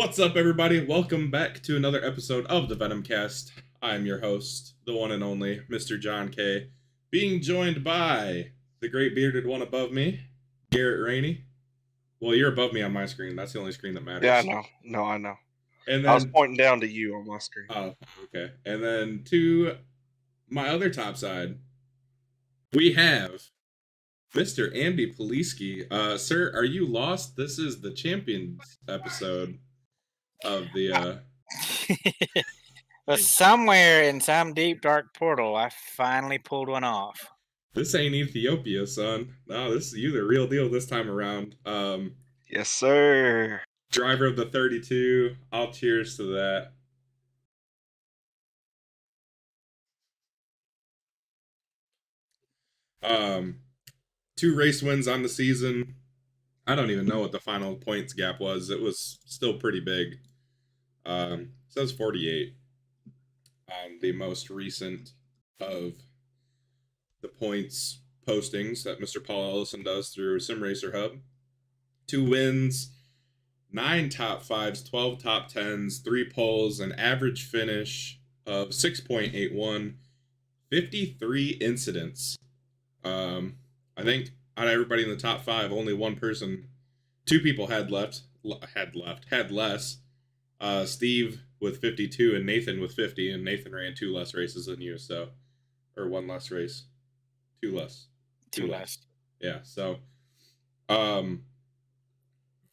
What's up, everybody? Welcome back to another episode of the Venomcast. I'm your host, the one and only Mr. John K., being joined by the great bearded one above me, Garrett Rainey. Well, you're above me on my screen. That's the only screen that matters. Yeah, I know. No, I know. And I was then, pointing down to you on my screen. oh, okay. And then to my other top side, we have Mr. Andy Policky. Sir, are you lost? This is the Champions episode of the But somewhere in some deep dark portal, I finally pulled one off. This ain't Ethiopia, son. No, this is you the real deal this time around. Yes, sir. Driver of the 32. I'll cheers to that. Two race wins on the season. I don't even know what the final points gap was. It was still pretty big. Says 48 on the most recent of the points postings that Mr. Paul Ellison does through Sim Racer Hub. 2 wins, 9 top 5s, 12 top 10s, 3 poles, an average finish of 6.81, 53 incidents. I think out of everybody in the top 5, only one person, 2 people had less. Steve with 52 and Nathan with 50, and Nathan ran 2 less races than you, so, or 1 less race. 2 less. 2 less. Yeah, so,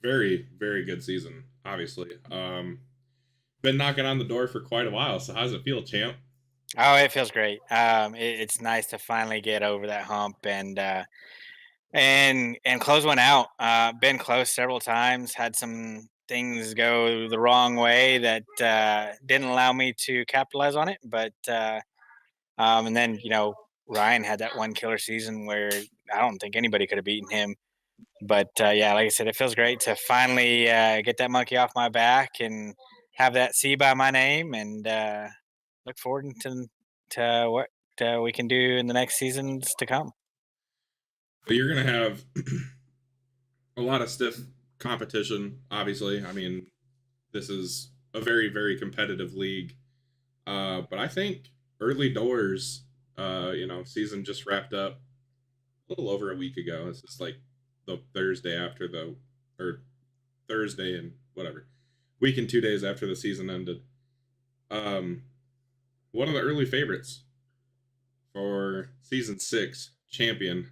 very, very good season, obviously. Been knocking on the door for quite a while, so how does it feel, champ? Oh, it feels great. It's nice to finally get over that hump and close one out. Been close several times. Had some things go the wrong way that didn't allow me to capitalize on it. But and then Ryan had that one killer season where I don't think anybody could have beaten him. But yeah, like I said, it feels great to finally get that monkey off my back and have that C by my name, and look forward to what we can do in the next seasons to come. But you're going to have a lot of stiff competition, obviously. I mean, this is a very, very competitive league. But I think early doors, season just wrapped up a little over a week ago. It's just like the Thursday after or Thursday and whatever, week and 2 days after the season ended. One of the early favorites for season 6 champion.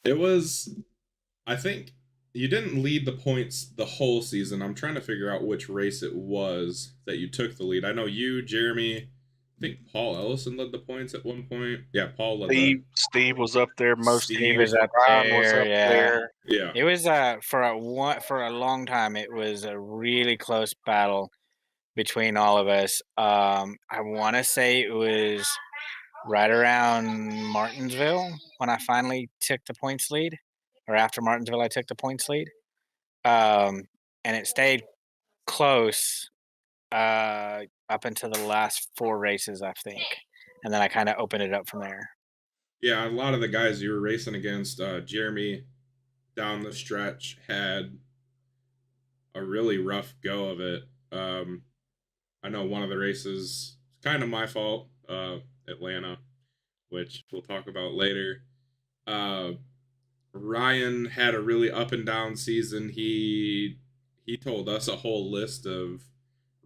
It was, I think, you didn't lead the points the whole season. I'm trying to figure out which race it was that you took the lead. I know you, Jeremy, I think Paul Ellison led the points at one point. Yeah, Paul led Steve was up there most. Steve was up Ryan there. was up there. Yeah. It was for a long time. It was a really close battle between all of us. I want to say it was right around Martinsville when I finally took the points lead, or after Martinsville, I took the points lead. And it stayed close up until the last 4 races, I think. And then I kind of opened it up from there. Yeah, a lot of the guys you were racing against, Jeremy, down the stretch, had a really rough go of it. I know one of the races, it's kind of my fault, Atlanta, which we'll talk about later. Ryan had a really up and down season. He told us a whole list of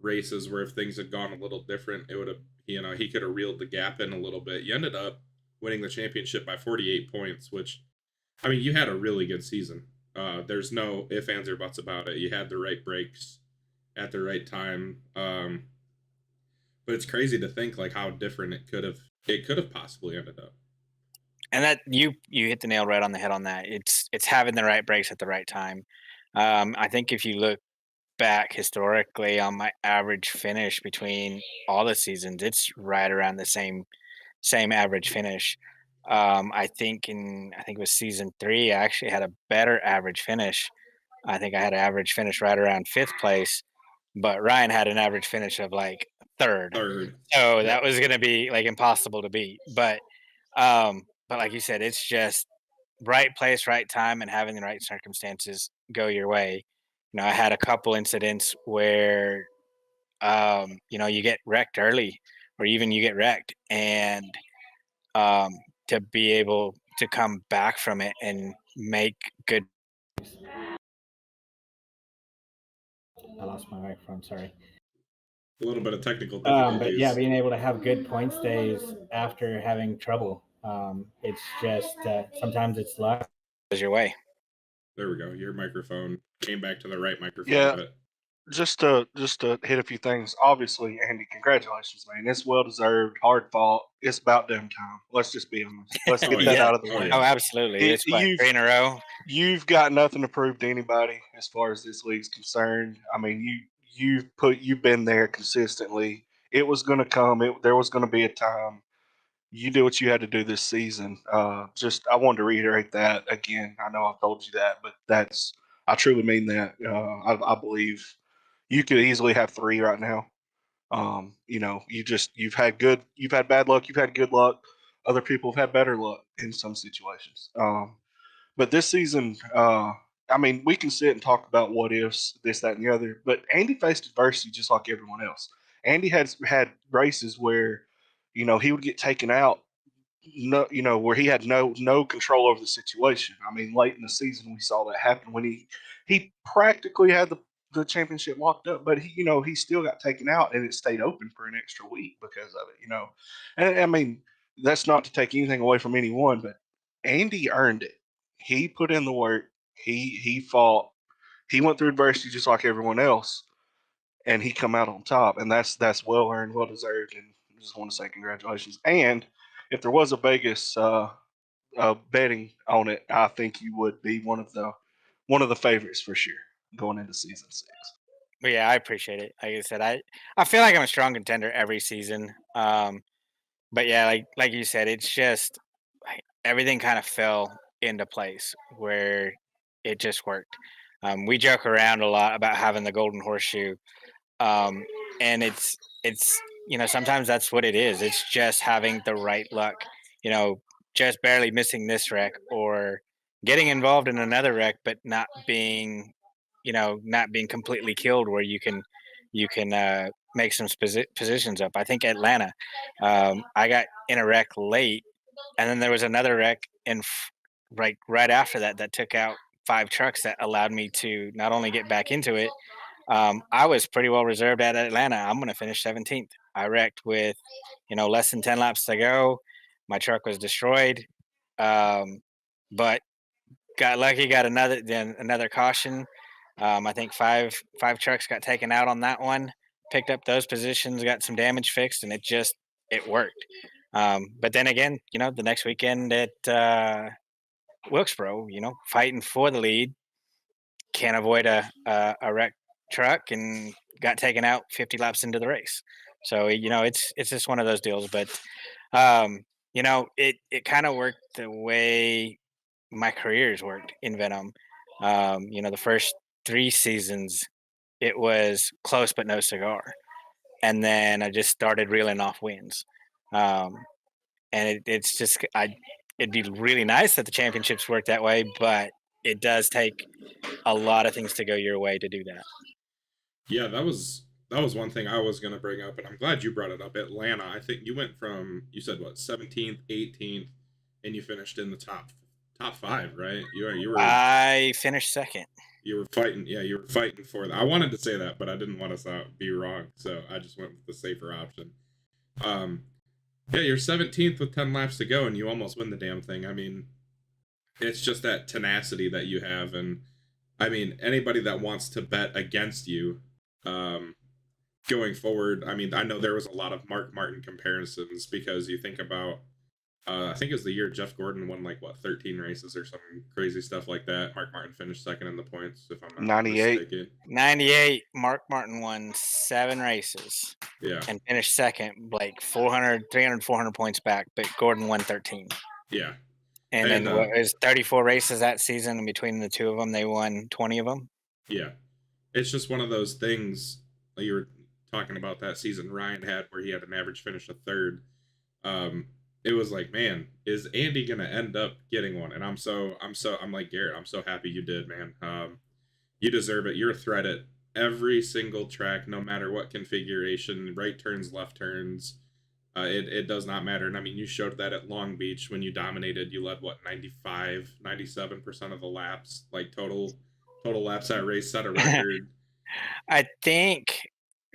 races where if things had gone a little different, it would have, he could have reeled the gap in a little bit. You ended up winning the championship by 48 points, which, I mean, you had a really good season. There's no ifs, ands, or buts about it. You had the right breaks at the right time. But it's crazy to think like how different it could have possibly ended up. And that you hit the nail right on the head on that. It's having the right breaks at the right time. I think if you look back historically on my average finish between all the seasons, it's right around the same average finish. I think it was season 3, I actually had a better average finish. I think I had an average finish right around 5th place, but Ryan had an average finish of like 3rd. So that was going to be like impossible to beat. But like you said, it's just right place, right time, and having the right circumstances go your way. I had a couple incidents where you get wrecked early, or even you get wrecked, and um, to be able to come back from it and make good. I lost my microphone. Sorry. A little bit of technical But yeah, difficulties. being able to have good points days after having trouble. It's just sometimes it's luck. Goes your way. There we go. Your microphone came back to the right microphone. Yeah. But Just to hit a few things. Obviously, Andy, congratulations, man. It's well deserved, hard fought. It's about damn time. Let's just be honest. Let's Oh, get yeah. that out of the Oh, way. yeah. Oh, absolutely. It's what, 3 in a row. You've got nothing to prove to anybody as far as this league's concerned. I mean, you've been there consistently. It was going to come. There was going to be a time. You did what you had to do this season. Just I wanted to reiterate that again. I know I've told you that, but I truly mean that. I believe you could easily have 3 right now. You've had bad luck, you've had good luck. Other people have had better luck in some situations. But this season, I mean, we can sit and talk about what ifs, this, that, and the other. But Andy faced adversity just like everyone else. Andy had races where, he would get taken out, where he had no control over the situation. I mean, late in the season, we saw that happen when he practically had the championship locked up, but he still got taken out, and it stayed open for an extra week because of it. And I mean, that's not to take anything away from anyone, but Andy earned it. He put in the work. He fought. He went through adversity just like everyone else, and he come out on top, and that's well earned, well deserved, and I just want to say congratulations. And if there was a Vegas betting on it, I think you would be one of the favorites for sure going into season 6. But yeah, I appreciate it. Like I said, I feel like I'm a strong contender every season. But yeah, like you said, it's just like everything kind of fell into place where it just worked. We joke around a lot about having the golden horseshoe, um, and it's sometimes that's what it is. It's just having the right luck. You know, just barely missing this wreck or getting involved in another wreck, but not being completely killed where you can make some positions up. I think Atlanta, I got in a wreck late, and then there was another wreck right after that took out 5 trucks that allowed me to not only get back into it. I was pretty well reserved at Atlanta. I'm going to finish 17th. I wrecked with, less than 10 laps to go. My truck was destroyed, but got lucky. Got another caution. I think five trucks got taken out on that one. Picked up those positions, got some damage fixed, and it worked. But then again, the next weekend at Wilkesboro, fighting for the lead, can't avoid a wrecked truck and got taken out 50 laps into the race. So it's just one of those deals. But it kind of worked the way my career's worked in Venom. The first 3 seasons, it was close but no cigar, and then I just started reeling off wins. Um, and it's just it'd be really nice that the championships work that way, but it does take a lot of things to go your way to do that. Yeah, that was one thing I was gonna bring up, and I'm glad you brought it up. Atlanta, I think you went from, you said what, 17th, 18th, and you finished in the top 5, right? You were I finished second. You were fighting, yeah, you were fighting for that. I wanted to say that, but I didn't want to be wrong, so I just went with the safer option. Yeah, you're 17th with 10 laps to go, and you almost win the damn thing. I mean, it's just that tenacity that you have, and I mean, anybody that wants to bet against you, going forward, I mean, I know there was a lot of Mark Martin comparisons because you think about, I think it was the year Jeff Gordon won 13 races or some crazy stuff like that. Mark Martin finished second in the points, if I'm not 98. mistaken. 98. Mark Martin won 7 races. Yeah. And finished second, 400, 300, 400 points back, but Gordon won 13. Yeah. And then it was 34 races that season, and between the two of them, they won 20 of them. Yeah. It's just one of those things, like you were talking about that season Ryan had where he had an average finish of 3rd. It was like, man, is Andy gonna end up getting one? And I'm like, Garrett, I'm so happy you did, man. You deserve it. You're a threat at every single track, no matter what configuration, right turns, left turns. It does not matter. And I mean, you showed that at Long Beach when you dominated. You led, what, 95, 97% of the laps, like total laps that race, set a record. I think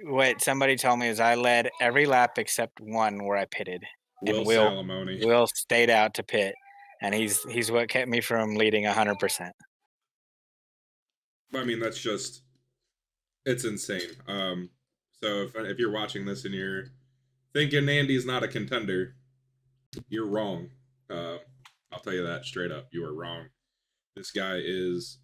what somebody told me is I led every lap except one where I pitted, Will and Salamone. Will stayed out to pit, and he's what kept me from leading 100%. I mean, that's just, it's insane. So if you're watching this and you're thinking Andy's not a contender, you're wrong. I'll tell you that straight up. You are wrong. This guy is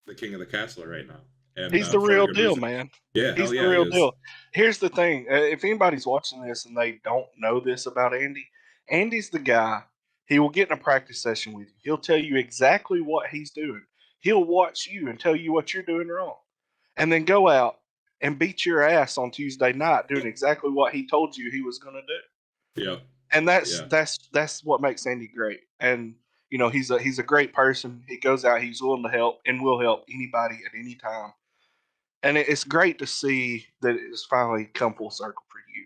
the king of the castle right now. And He's the for a real good deal, reason. man. Yeah, He's hell the yeah, real he is. deal. Here's the thing: if anybody's watching this and they don't know this about Andy, Andy's the guy. He will get in a practice session with you. He'll tell you exactly what he's doing. He'll watch you and tell you what you're doing wrong, and then go out and beat your ass on Tuesday night doing exactly what he told you he was going to do. Yep. And Yeah. that's what makes Andy great. And you know, he's a great person. He goes out, he's willing to help, and will help anybody at any time. And it's great to see that it's finally come full circle for you.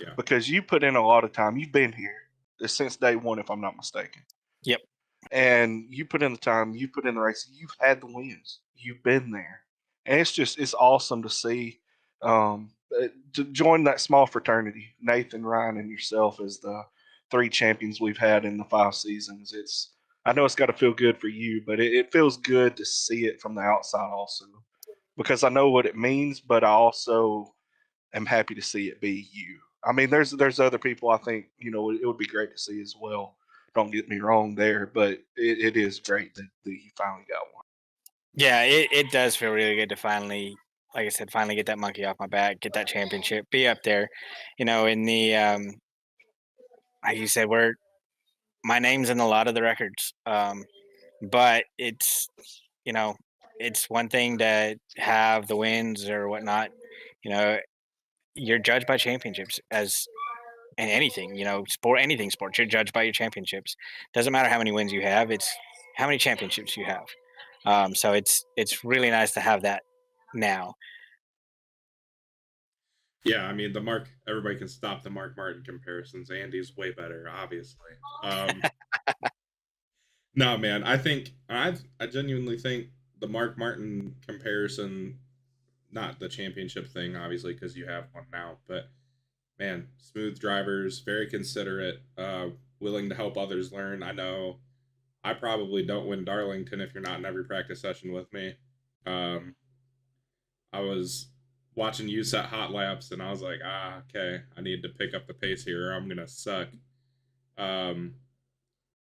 Yeah. Because you put in a lot of time. You've been here since day one, if I'm not mistaken. Yep. And you put in the time, you put in the race, you've had the wins. You've been there. And it's awesome to see to join that small fraternity. Nathan, Ryan, and yourself as the 3 champions we've had in the 5 seasons. I know it's got to feel good for you, but it feels good to see it from the outside also, because I know what it means, but I also am happy to see it be you. I mean, there's other people I think it would be great to see as well. Don't get me wrong there, but it is great that you finally got one. Yeah, it does feel really good to finally, like I said, finally get that monkey off my back, get that championship, be up there, in the like you said, my name's in a lot of the records. But you know, it's one thing to have the wins or whatnot. You know, you're judged by championships as in anything. Anything sports, you're judged by your championships. Doesn't matter how many wins you have; it's how many championships you have. So it's really nice to have that now. Yeah, I mean everybody can stop the Mark Martin comparisons. Andy's way better, obviously. No, man, I genuinely think the Mark Martin comparison, not the championship thing, obviously, because you have one now, but man, smooth drivers, very considerate, willing to help others learn. I know I probably don't win Darlington if you're not in every practice session with me. I was watching you set hot laps, and I was like, okay, I need to pick up the pace here, or I'm gonna suck.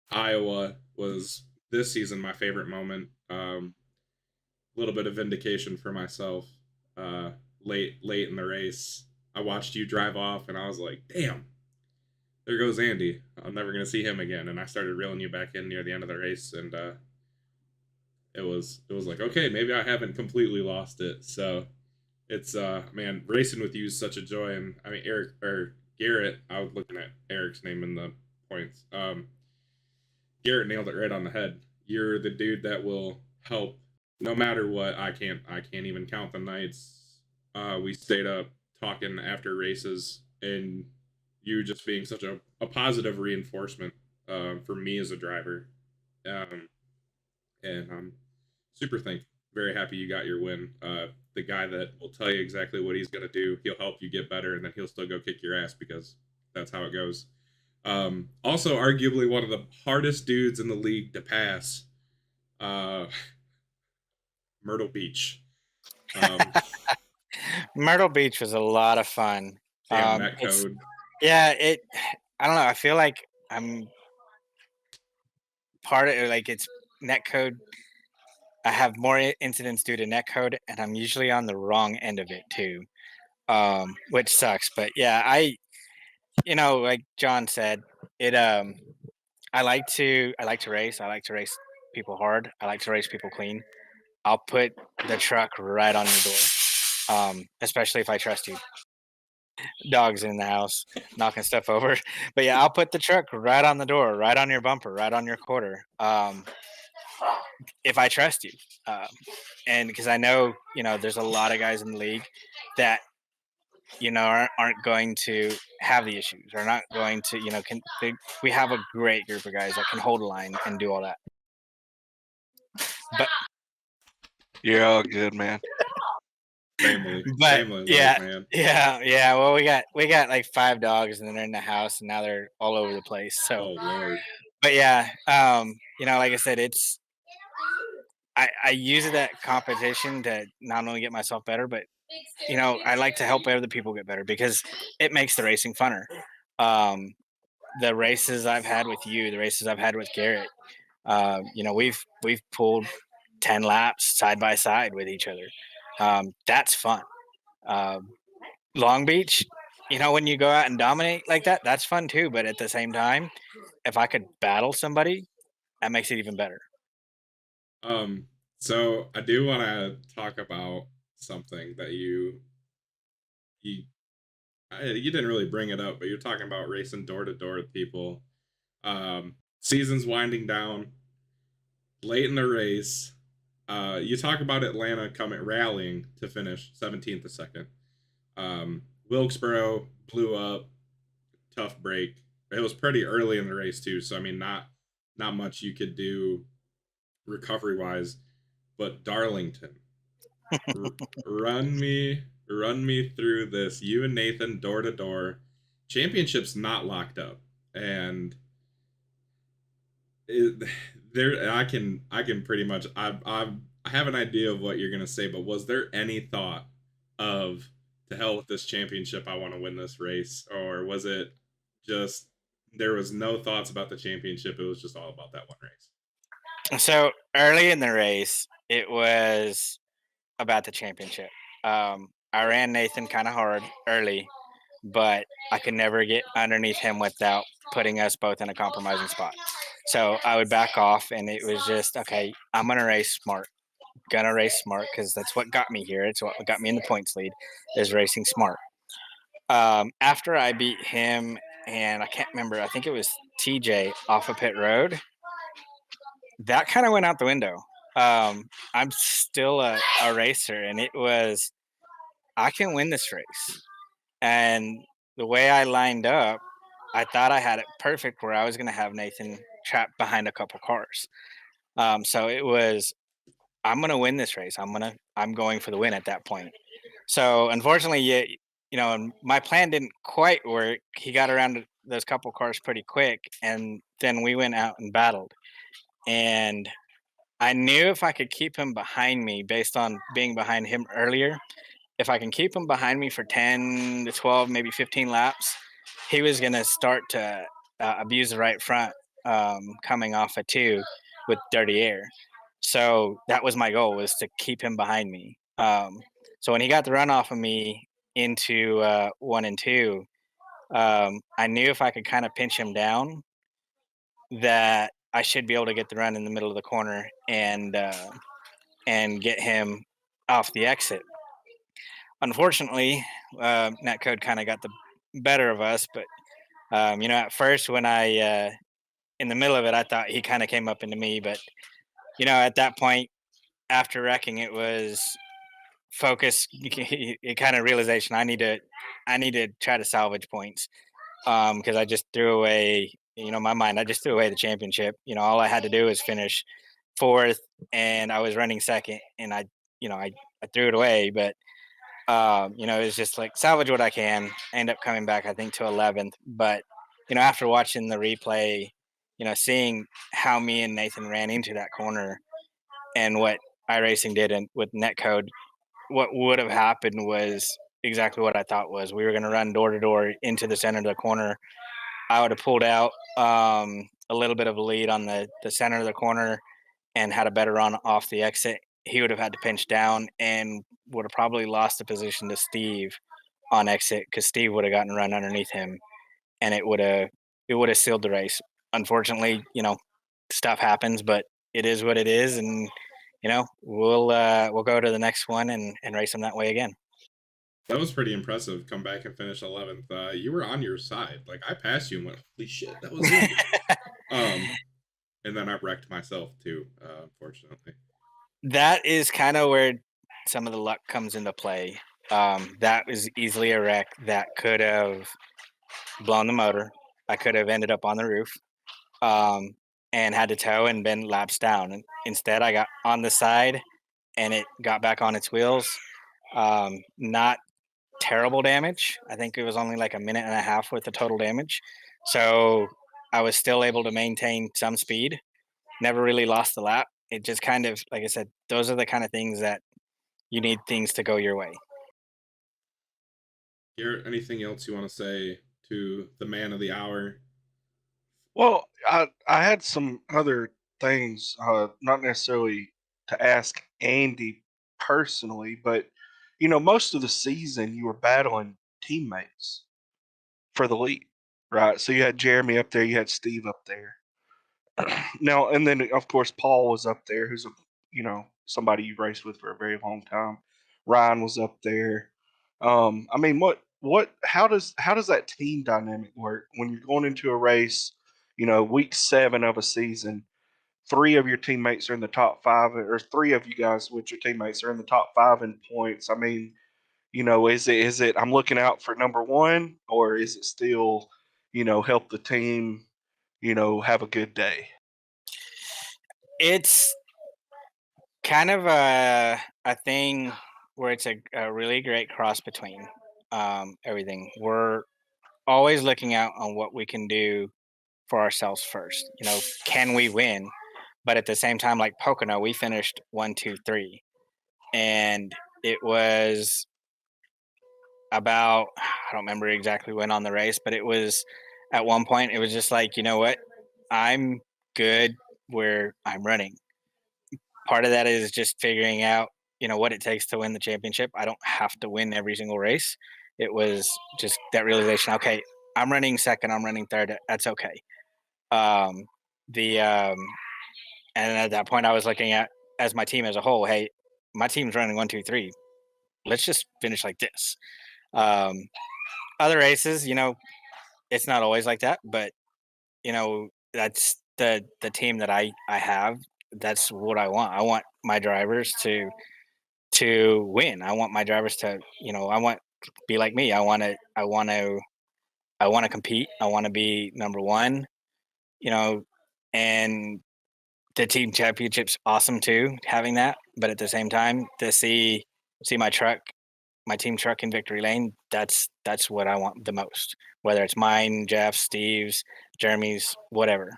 Iowa was this season my favorite moment. A little bit of vindication for myself. Late in the race, I watched you drive off, and I was like, damn, there goes Andy. I'm never gonna see him again. And I started reeling you back in near the end of the race, and it was like, okay, maybe I haven't completely lost it. So it's man, racing with you is such a joy. And I mean, Eric or Garrett, I was looking at Eric's name in the points. Garrett nailed it right on the head. You're the dude that will help no matter what. I can't even count the nights we stayed up talking after races, and you just being such a positive reinforcement for me as a driver. And I'm super thankful, very happy you got your win. The guy that will tell you exactly what he's going to do, he'll help you get better, and then he'll still go kick your ass because that's how it goes. Also, arguably one of the hardest dudes in the league to pass, Myrtle Beach. Myrtle Beach was a lot of fun. Damn, net code. Yeah, I don't know. I feel like I'm part of it. Like it's net code. I have more incidents due to net code, and I'm usually on the wrong end of it too, which sucks. But yeah, like John said, I like to race. I like to race people hard. I like to race people clean. I'll put the truck right on your door, especially if I trust you. Dogs in the house knocking stuff over, but yeah, I'll put the truck right on the door, right on your bumper, right on your quarter. if I trust you. And because I know, there's a lot of guys in the league that, aren't going to have the issues or not going to, we have a great group of guys that can hold a line and do all that. But You're all good, man. Family, But family yeah, life, man. yeah. Well, we got like 5 dogs, and they're in the house, and now they're all over the place. So, Oh Lord. but yeah, like I said, I use that competition to not only get myself better, but I like to help other people get better because it makes the racing funner. Um, the races I've had with you, the races I've had with Garrett, we've pulled 10 laps side by side with each other. That's fun. Um, Long Beach, when you go out and dominate like that, that's fun too. But at the same time, if I could battle somebody, that makes it even better. So I do want to talk about something that you you didn't really bring it up, but you're talking about racing door to door with people. Season's winding down, late in the race. You talk about Atlanta coming rallying to finish 17th a second. Wilkesboro blew up, tough break. It was pretty early in the race too, so I mean, not much you could do recovery wise. But Darlington, run me through this. You and Nathan door to door. Championship's not locked up, and there I can pretty much I have an idea of what you're gonna say, but was there any thought of to hell with this championship? I want to win this race, or was it just there was no thoughts about the championship? It was just all about that one race. So early in the race, it was about the championship. I ran Nathan kind of hard early, but I could never get underneath him without putting us both in a compromising spot. So I would back off, and it was just okay. I'm gonna race smart. Gonna race smart because that's what got me here. It's what got me in the points lead is racing smart. After I beat him, and I can't remember. I think it was TJ off of pit road. That kind of went out the window. I'm still a racer, and it was I can win this race. And the way I lined up, I thought I had it perfect where I was going to have Nathan trapped behind a couple cars. So it was I'm going to win this race. I'm going for the win at that point. So unfortunately, my plan didn't quite work. He got around those couple cars pretty quick, and then we went out and battled. And I knew if I could keep him behind me based on being behind him earlier, if I can keep him behind me for 10 to 12, maybe 15 laps, he was going to start to abuse the right front coming off a two with dirty air. So that was my goal, was to keep him behind me. So when he got the run off of me into 1 and 2, I knew if I could kind of pinch him down, that I should be able to get the run in the middle of the corner and get him off the exit. Unfortunately, netcode kind of got the better of us. But at first when I in the middle of it, I thought he kind of came up into me. But at that point, after wrecking, it was focus. It kind of realization. I need to try to salvage points because I just threw away. My mind. I just threw away the championship. All I had to do was finish fourth, and I was running second, and I threw it away. But it's just like salvage what I can. End up coming back, I think, to 11th. But after watching the replay, seeing how me and Nathan ran into that corner and what iRacing did and with netcode, what would have happened was exactly what I thought was. We were going to run door to door into the center of the corner. I would have pulled out a little bit of a lead on the center of the corner and had a better run off the exit. He would have had to pinch down and would have probably lost the position to Steve on exit because Steve would have gotten run underneath him, and it would have sealed the race. Unfortunately, stuff happens, but it is what it is, and we'll go to the next one and race them that way again. That was pretty impressive. Come back and finish 11th. You were on your side. Like I passed you and went, holy shit, that was it. and then I wrecked myself too, unfortunately. That is kind of where some of the luck comes into play. That was easily a wreck that could have blown the motor. I could have ended up on the roof, and had to tow and been lapsed down. And instead, I got on the side and it got back on its wheels. Not terrible damage. I think it was only like a minute and a half worth of total damage. So I was still able to maintain some speed. Never really lost the lap. It just kind of, like I said, those are the kind of things that you need things to go your way. Garrett, anything else you want to say to the man of the hour? Well, I had some other things, not necessarily to ask Andy personally, but most of the season you were battling teammates for the lead, right? So you had Jeremy up there, you had Steve up there. Now, and then of course Paul was up there, who's somebody you raced with for a very long time. Ryan was up there. I mean, how does that team dynamic work when you're going into a race? Week 7 of a season, 3 of your teammates are in the top 5, or 3 of you guys with your teammates are in the top 5 in points. I mean, is it I'm looking out for number 1, or is it still, help the team, have a good day? It's kind of a thing where it's a really great cross between everything. We're always looking out on what we can do for ourselves first. Can we win? But at the same time, like Pocono, we finished 1, 2, 3, and it was about, I don't remember exactly when on the race, but it was at one point it was just like, you know what, I'm good where I'm running. Part of that is just figuring out, what it takes to win the championship. I don't have to win every single race. It was just that realization. Okay, I'm running second. I'm running third. That's okay. Um, the And at that point, I was looking at as my team as a whole. Hey, my team's running 1, 2, 3. Let's just finish like this. Um, Other races, it's not always like that, but that's the team that I have. That's what I want. I want my drivers to win. I want my drivers to, I want be like me. I want to compete. I want to be number 1, you know, and the team championship's awesome too, having that. But at the same time, to see my team truck in victory lane, that's what I want the most. Whether it's mine, Jeff's, Steve's, Jeremy's, whatever.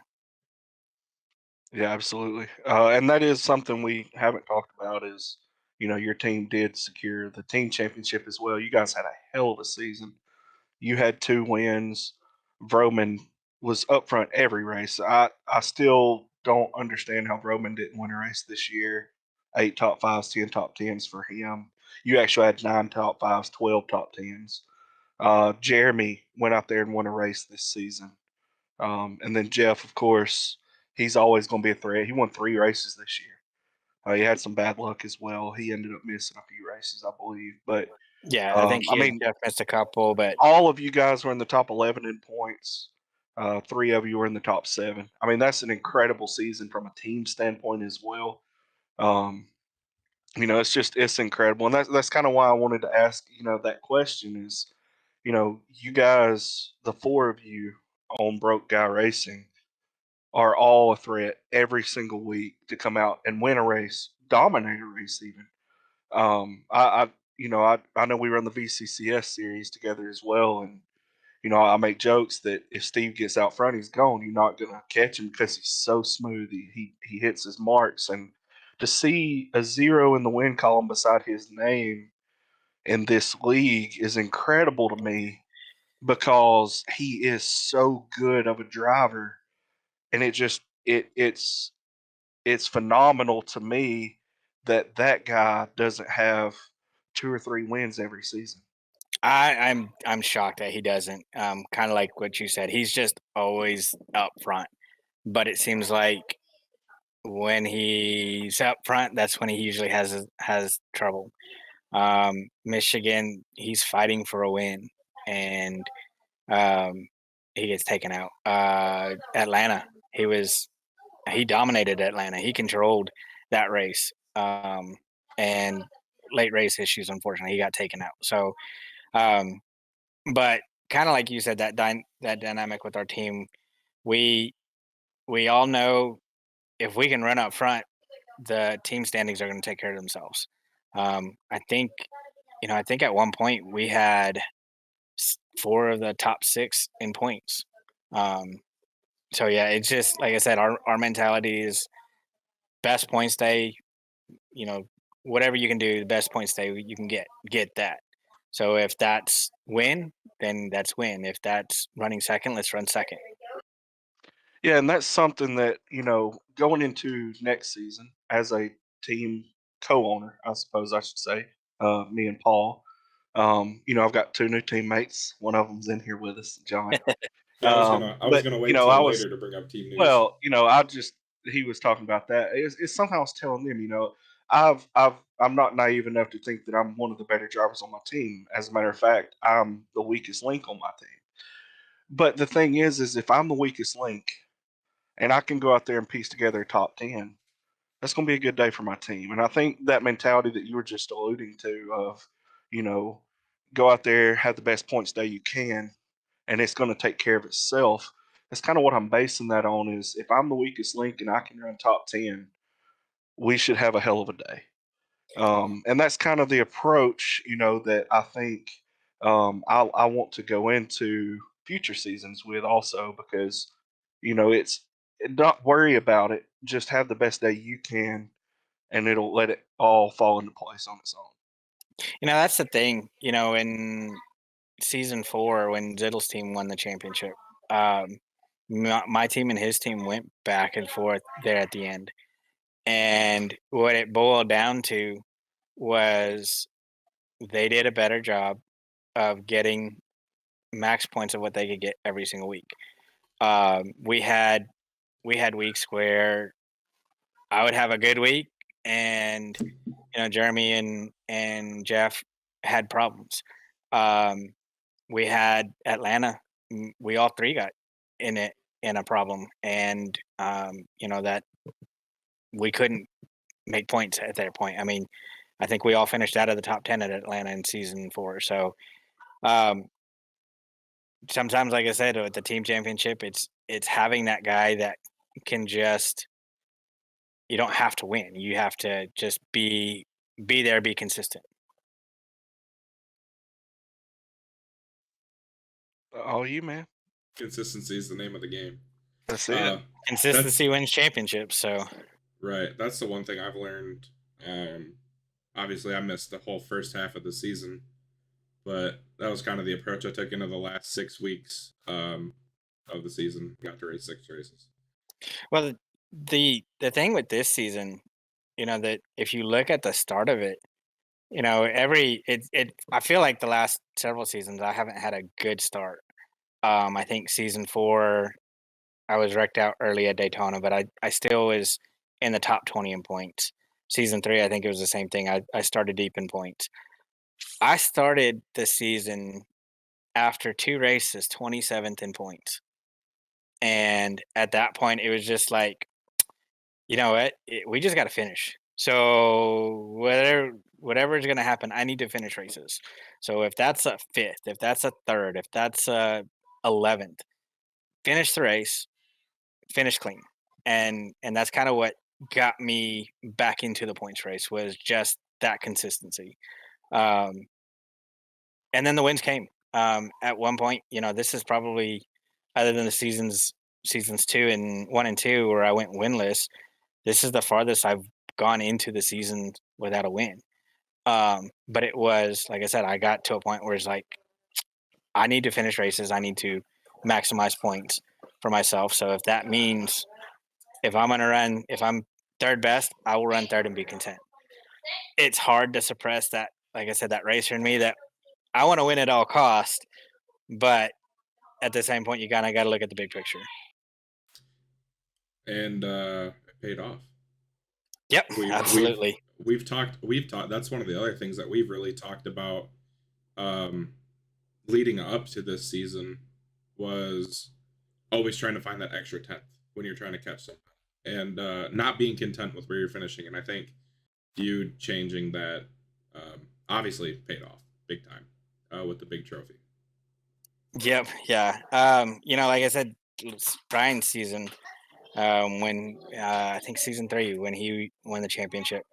Yeah, absolutely. And that is something we haven't talked about is, your team did secure the team championship as well. You guys had a hell of a season. You had 2 wins. Vroman was up front every race. I still don't understand how Vroman didn't win a race this year. 8 top 5s, 10 top 10s for him. You actually had 9 top 5s, 12 top 10s. Jeremy went out there and won a race this season. And then Jeff, of course, he's always going to be a threat. He won 3 races this year. He had some bad luck as well. He ended up missing a few races, I believe. But Yeah, I think I mean, Jeff missed a couple, but all of you guys were in the top 11 in points. 3 of you were in the top 7. I mean, that's an incredible season from a team standpoint as well. Um, it's incredible, and that's kind of why I wanted to ask, that question is, you guys, the 4 of you on Broke Guy Racing, are all a threat every single week to come out and win a race, dominate a race even. I know we run the VCCS series together as well, and I make jokes that if Steve gets out front, he's gone. You're not gonna catch him because he's so smooth. He hits his marks, and to see a 0 in the win column beside his name in this league is incredible to me because he is so good of a driver, and it's phenomenal to me that guy doesn't have 2 or 3 wins every season. I'm shocked that he doesn't. Kind of like what you said, he's just always up front. But it seems like when he's up front, that's when he usually has trouble. Michigan, he's fighting for a win, and um, he gets taken out. Atlanta, he was he dominated Atlanta. He controlled that race. And late race issues, unfortunately, he got taken out. So, but kind of like you said, that dynamic with our team, we all know if we can run up front, the team standings are going to take care of themselves. I think at one point we had 4 of the top 6 in points. So yeah, it's just like I said, our mentality is best points day. You know, whatever you can do, the best points day you can get that. So if that's win, then that's win. If that's running second, let's run second. Yeah, and that's something that, going into next season as a team co-owner, I suppose I should say, me and Paul. I've got 2 new teammates. One of them's in here with us, John. Yeah, I was gonna wait till I was later to bring up team news. well, he was talking about that. It's something I was telling them. I'm not naive enough to think that I'm one of the better drivers on my team. As a matter of fact, I'm the weakest link on my team. But the thing is if I'm the weakest link and I can go out there and piece together a top 10, that's going to be a good day for my team. And I think that mentality that you were just alluding to of, you know, go out there, have the best points day you can, and it's going to take care of itself. That's kind of what I'm basing that on is if I'm the weakest link and I can run top 10, we should have a hell of a day. And that's kind of the approach, that I think I want to go into future seasons with also because, it's not worry about it. Just have the best day you can, and it'll let it all fall into place on its own. That's the thing. In season 4, when Zittle's team won the championship, um, my team and his team went back and forth there at the end. And what it boiled down to was they did a better job of getting max points of what they could get every single week. We had weeks where I would have a good week, and Jeremy and Jeff had problems. We had Atlanta. We all 3 got in a problem, and that we couldn't make points at that point. I mean, I think we all finished out of the top 10 at Atlanta in season 4. So um, sometimes, like I said, with the team championship, it's having that guy that can just. You don't have to win. You have to just be there, be consistent. All you, man. Consistency is the name of the game. That's it. Consistency wins championships. So right, that's the one thing I've learned. Obviously, I missed the whole first half of the season, but that was kind of the approach I took into the last 6 weeks of the season. Got to race 6 races. Well, the thing with this season, that if you look at the start of it, I feel like the last several seasons I haven't had a good start. I think season 4 I was wrecked out early at Daytona, but I still was in the top 20 in points. Season 3, I think it was the same thing. I started deep in points. I started the season after 2 races 27th in points. And at that point, it was just like, you know what? We just got to finish. So whatever is going to happen, I need to finish races. So if that's a 5th, if that's a 3rd, if that's a 11th, finish the race, finish clean. And that's kind of what got me back into the points race was just that consistency. And then the wins came. At one point, this is probably other than the seasons 1 and 2 where I went winless. This is the farthest I've gone into the season without a win. But it was, like I said, I got to a point where it's like, I need to finish races. I need to maximize points for myself. So if that means if I'm 3rd best, I will run 3rd and be content. It's hard to suppress that, like I said, that racer in me that I want to win at all cost, but at the same point, you kind of got to look at the big picture. And it paid off. Yep, absolutely. We've talked. That's one of the other things that we've really talked about leading up to this season was always trying to find that extra 10th when you're trying to catch something. and not being content with where you're finishing. And I think you changing that obviously paid off big time with the big trophy. Yep. Yeah. Like I said, it's Brian's season, when I think season 3 when he won the championship,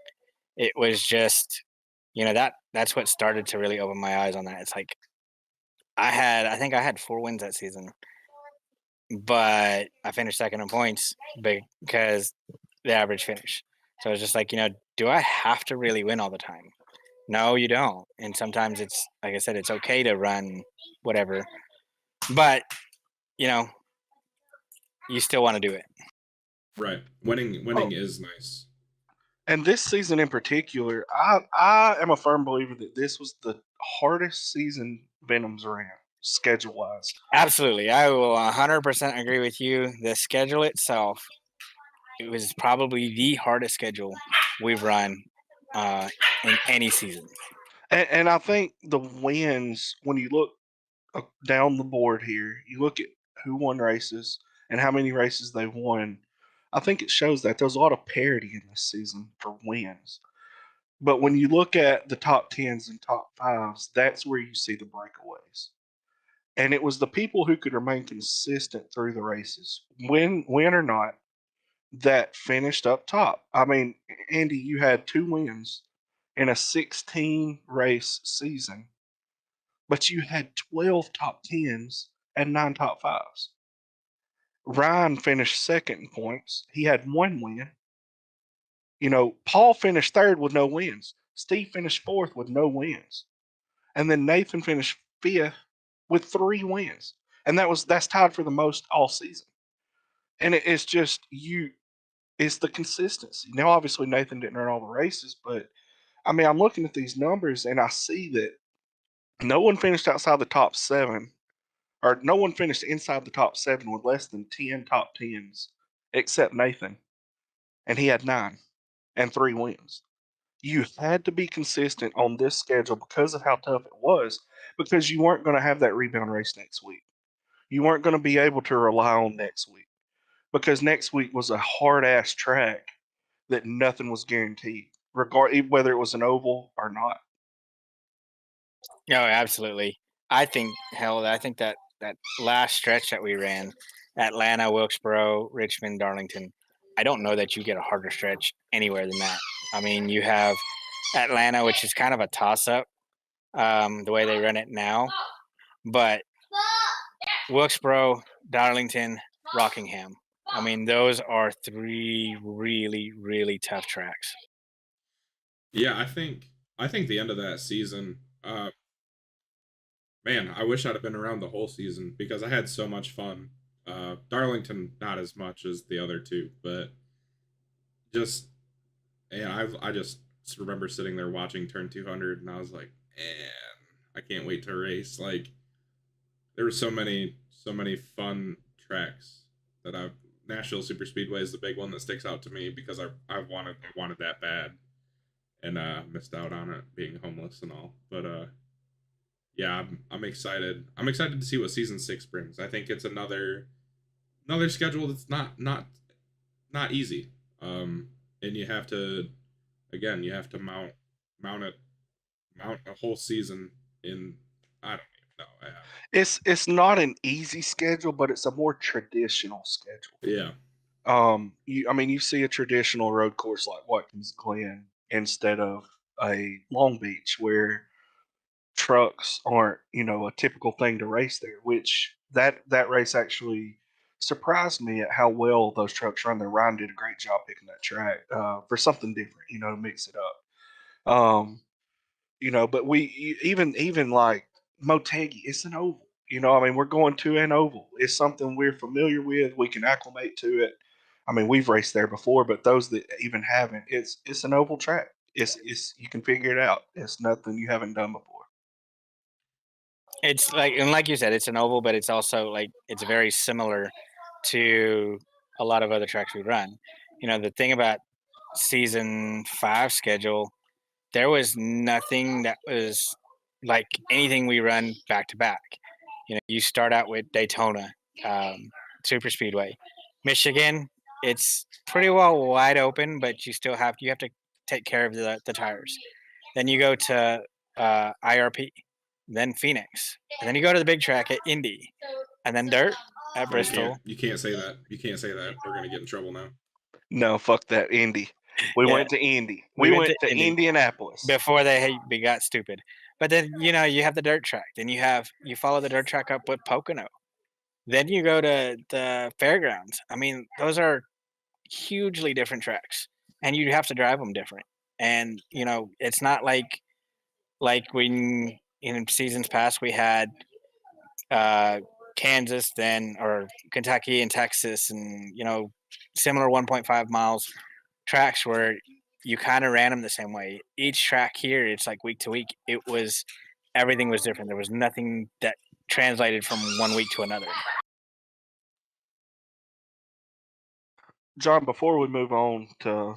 it was just, that's what started to really open my eyes on that. It's like I think I had 4 wins that season, but I finished second in points because the average finish. So it's just like, do I have to really win all the time? No, you don't. And sometimes it's like I said, it's okay to run whatever, but you know, you still want to do it. Right. Winning is nice. And this season in particular, I am a firm believer that this was the hardest season Venom's ran, schedule wise. Absolutely. I will 100% agree with you. The schedule itself, it was probably the hardest schedule we've run in any season. And I think the wins, when you look down the board here, you look at who won races and how many races they won. I think it shows that there's a lot of parity in this season for wins. But when you look at the top 10s and top 5s, that's where you see the breakaways. And it was the people who could remain consistent through the races, win or not, that finished up top. I mean, Andy, you had 2 wins in a 16 race season, but you had 12 top 10s and 9 top 5s. Ryan finished second in points. He had 1 win. Paul finished third with no wins. Steve finished fourth with no wins. And then Nathan finished fifth with 3 wins. And that's tied for the most all season. And it's just it's the consistency. Now obviously Nathan didn't run all the races, but I mean I'm looking at these numbers and I see that no one finished outside the top 7, or no one finished inside the top 7 with less than 10 top 10s except Nathan. And he had 9 and 3 wins. You had to be consistent on this schedule because of how tough it was, because you weren't going to have that rebound race next week. You weren't going to be able to rely on next week because next week was a hard ass track that nothing was guaranteed, whether it was an oval or not. No, absolutely. I think that last stretch that we ran, Atlanta, Wilkesboro, Richmond, Darlington, I don't know that you get a harder stretch anywhere than that. I mean, you have Atlanta, which is kind of a toss up, the way they run it now, but Wilkesboro, Darlington, Rockingham. I mean, those are 3 really, really tough tracks. Yeah, I think the end of that season, man, I wish I'd have been around the whole season because I had so much fun. Darlington, not as much as the other 2, but just, and I just remember sitting there watching Turn 200, and I was like, man, I can't wait to race. Like, there were so many fun tracks that I've. Nashville Super Speedway is the big one that sticks out to me because I wanted that bad, and missed out on it being homeless and all. But yeah, I'm excited. I'm excited to see what season 6 brings. I think it's another schedule that's not easy. And you have to mount a whole season in. I don't even know. It's not an easy schedule, but it's a more traditional schedule. Yeah. You see a traditional road course like Watkins Glen instead of a Long Beach where trucks aren't, a typical thing to race there, which that race actually surprised me at how well those trucks run there. Ryan did a great job picking that track for something different, to mix it up. But even like Motegi, it's an oval. We're going to an oval. It's something we're familiar with. We can acclimate to it. We've raced there before, but those that even haven't, it's an oval track. It's you can figure it out. It's nothing you haven't done before. It's like you said, it's an oval, but it's also it's very similar to a lot of other tracks we run. The thing about season 5 schedule, there was nothing that was like anything we run back to back. You start out with Daytona, Super Speedway, Michigan, it's pretty well wide open, but you have to take care of the tires. Then you go to IRP, then Phoenix, and then you go to the big track at Indy, and then dirt at Bristol. You can't say that. You can't say that. We're gonna get in trouble now. No, fuck that. Indy. We Yeah. went to Indy. We went to Indy Indianapolis. before they got stupid. But then you have the dirt track. Then you follow the dirt track up with Pocono. Then you go to the fairgrounds. I mean, those are hugely different tracks, and you have to drive them different. And it's not like when in seasons past we had Kansas then or Kentucky and Texas and similar 1.5 miles tracks where you kind of ran them the same way. Each track here, it's like week to week. Everything was different. There was nothing that translated from one week to another. John, before we move on to,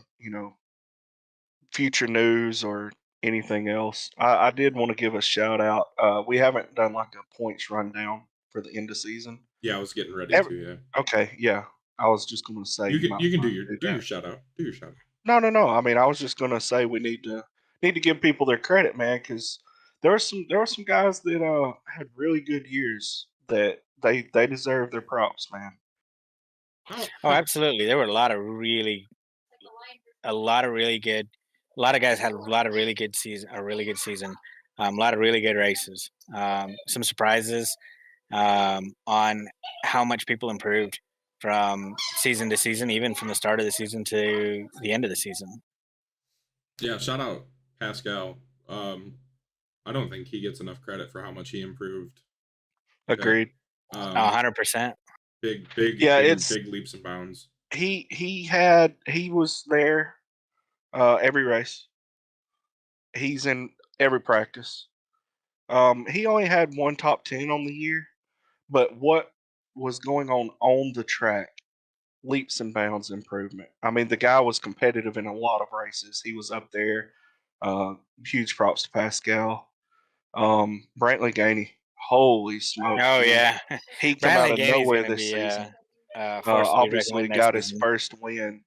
future news or anything else, I did want to give a shout out. We haven't done like a points rundown for the end of season. Yeah, I was getting ready to. Yeah. Okay, yeah. I was just going to say You can do that. your shout out. Do your shout out. No. I mean, I was just going to say we need to give people their credit, man, because there were some guys that had really good years that they deserve their props, man. Oh, absolutely. There were a lot of really good. A lot of guys had a lot of really good season. A really good season. A lot of really good races. Some surprises on how much people improved from season to season, even from the start of the season to the end of the season. Yeah, shout out Pascal. I don't think he gets enough credit for how much he improved. Agreed. 100%. Big leaps and bounds. He was there every race. He's in every practice. He only had one top 10 on the year, but what was going on the track, leaps and bounds improvement. I mean, the guy was competitive in a lot of races. He was up there. Huge props to Pascal. Brantley Gainey, holy smokes! Oh yeah, he come out of nowhere this season. Obviously got his first win.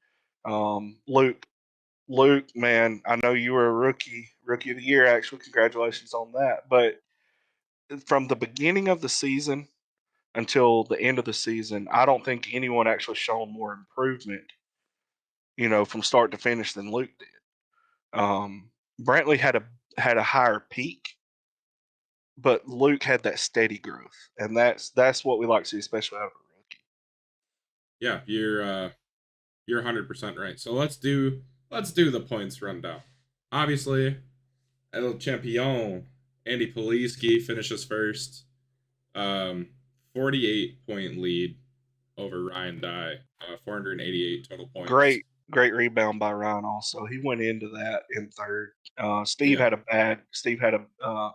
Luke, man, I know you were a rookie of the year. Actually, congratulations on that. But from the beginning of the season until the end of the season, I don't think anyone actually shown more improvement, from start to finish than Luke did. Brantley had a higher peak, but Luke had that steady growth, and that's what we like to see, especially out of a rookie. Yeah, you're 100% right. So let's do the points rundown. Obviously, El Champion Andy Policky finishes first. 48-point lead over Ryan Dye. 488 total points. Great rebound by Ryan. Also, he went into that in third. Steve had a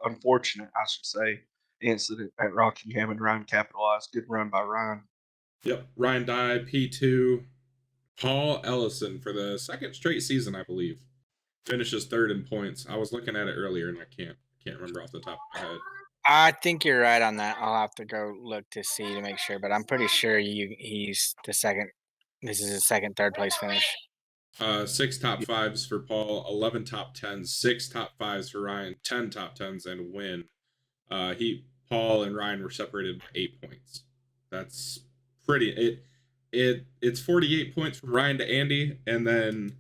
unfortunate, I should say, incident at Rockingham, and Ryan capitalized. Good run by Ryan. Yep, Ryan Dye P2. Paul Ellison for the second straight season, I believe, finishes third in points. I was looking at it earlier and I can't remember off the top of my head. I think you're right on that. I'll have to go look to see to make sure, but I'm pretty sure he's the second. This is his third place finish. 6 top 5s for Paul, 11 top 10s, 6 top 5s for Ryan, 10 top 10s, and a win. Paul and Ryan were separated by 8 points. That's pretty. It's 48 points from Ryan to Andy, and then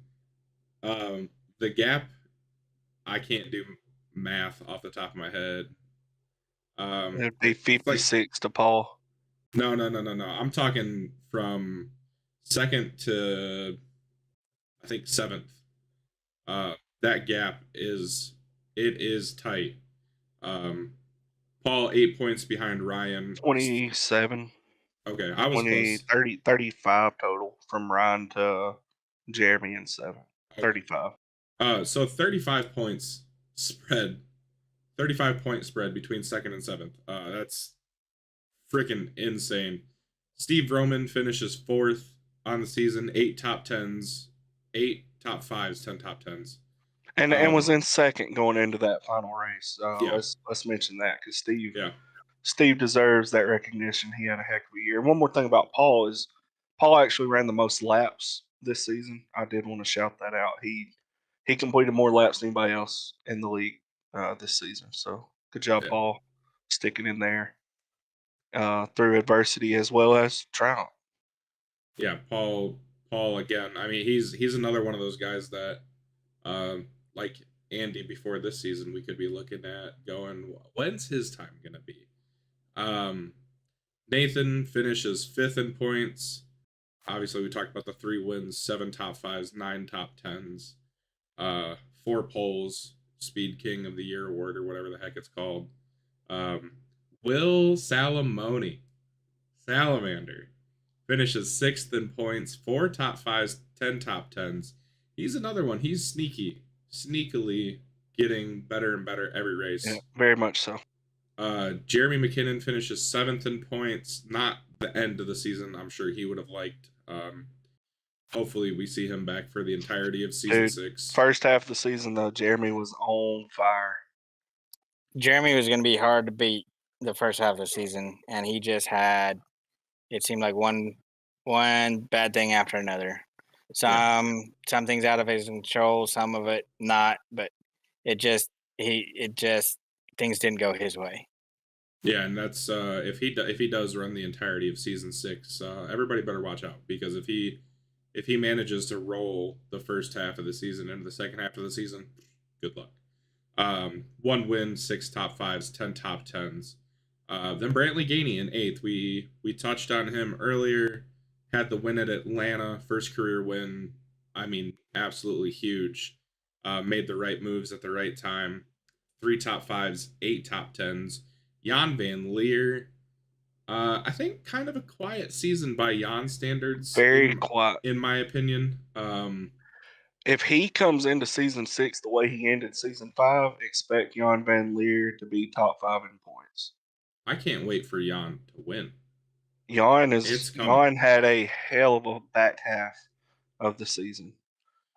the gap. I can't do math off the top of my head. It'd be 56 to Paul. No. I'm talking from second to I think 7th. That gap is tight. Paul 8 points behind Ryan. 27. Okay, I was 20, 30, 35 total from Ryan to Jeremy in 7. Okay. 35. So 35 points spread. 35-point spread between second and 7th. That's freaking insane. Steve Roman finishes 4th on the season, 8 top 10s, 8 top 5s, 10 top 10s. And was in second going into that final race. Let's mention that because Steve deserves that recognition. He had a heck of a year. One more thing about Paul is Paul actually ran the most laps this season. I did want to shout that out. He completed more laps than anybody else in the league this season. So good job, Yeah. Paul, sticking in there through adversity as well as Trout. Yeah, Paul again. I mean, he's another one of those guys that, like Andy before this season, we could be looking at going, when's his time gonna be? Nathan finishes 5th in points. Obviously, we talked about the 3 wins, 7 top 5s, 9 top 10s, 4 poles, Speed King of the Year award or whatever the heck it's called. Will Salamander finishes 6th in points, 4 top 5s, 10 top 10s. He's another one. He's sneakily getting better and better every race. Yeah, very much so. Jeremy McKinnon finishes 7th in points. Not the end of the season. I'm sure he would have liked. Hopefully, we see him back for the entirety of season 6. First half of the season, though, Jeremy was on fire. Jeremy was going to be hard to beat the first half of the season, and he just had, it seemed like one bad thing after another. Some things out of his control, some of it not, but it just things didn't go his way. Yeah, and that's if he does run the entirety of season 6, everybody better watch out, because if he manages to roll the first half of the season into the second half of the season, good luck. 1 win, 6 top 5s, 10 top 10s. Then Brantley Gainey in 8th. We touched on him earlier. Had the win at Atlanta, first career win. I mean, absolutely huge. Made the right moves at the right time. 3 top 5s, 8 top 10s. Jan Van Leer. I think kind of a quiet season by Jan standards. Very quiet. In my opinion. If he comes into season 6 the way he ended season 5, expect Jan Van Leer to be top 5 in points. I can't wait for Jan to win. Jan had a hell of a back half of the season.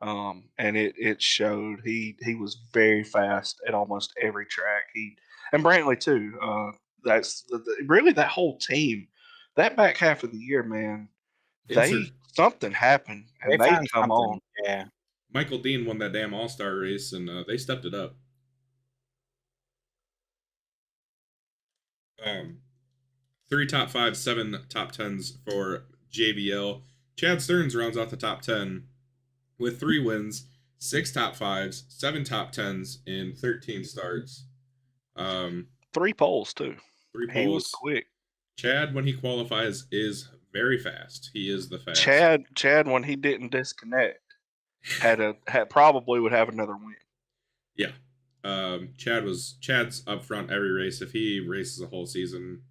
And it showed. He was very fast at almost every track. And Brantley too. That's really that whole team. That back half of the year, man, something happened and they come on. Yeah. Michael Dean won that damn All-Star race, and they stepped it up. 3 top 5s, 7 top 10s for JBL. Chad Stearns rounds out the top 10 with 3 wins, 6 top 5s, 7 top 10s in 13 starts. 3 poles too. 3 poles. He was quick. Chad, when he qualifies, is very fast. He is the fastest. Chad, when he didn't disconnect, probably would have another win. Yeah. Chad's up front every race. If he races a whole season,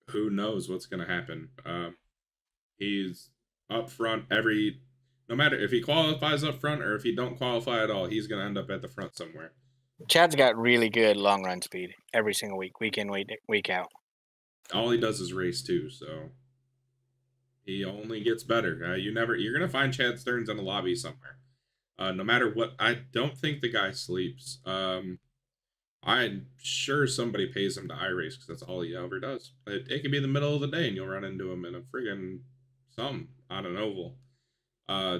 who knows what's going to happen. He's up front no matter if he qualifies up front or if he don't qualify at all, he's going to end up at the front somewhere. Chad's got really good long run speed every single week in, week out. All he does is race too, so he only gets better. You're going to find Chad Stearns in the lobby somewhere. No matter what, I don't think the guy sleeps. I'm sure somebody pays him to iRace because that's all he ever does. It could be the middle of the day and you'll run into him in a friggin' something on an oval.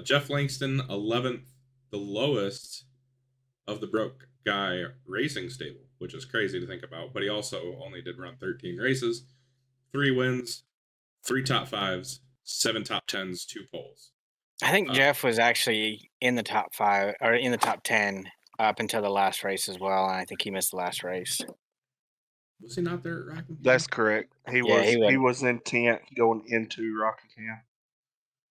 Jeff Langston, 11th, the lowest of the broke guy racing stable, which is crazy to think about. But he also only did run 13 races, 3 wins, 3 top 5s, 7 top 10s, 2 poles. I think Jeff was actually in the top 5 or in the top 10 up until the last race as well, and I think he missed the last race. Was he not there at Rockingham? That's correct. He was in 10th going into Rockingham.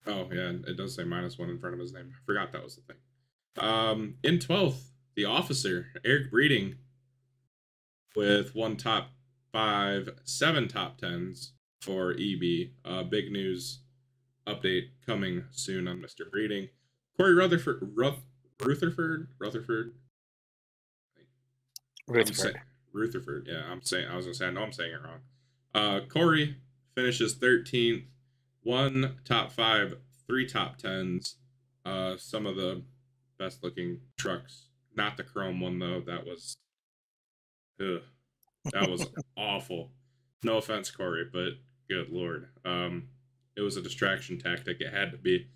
Oh yeah, it does say -1 in front of his name. I forgot that was the thing. In 12th, the officer Eric Breeding with 1 top 5, 7 top 10s for EB. Big news update coming soon on Mr. Breeding. Corey Rutherford. Rutherford. Yeah, I know I'm saying it wrong. Corey finishes 13th, 1 top 5, 3 top 10s. Some of the best looking trucks. Not the chrome one though. That was awful. No offense, Corey, but good lord. It was a distraction tactic. It had to be.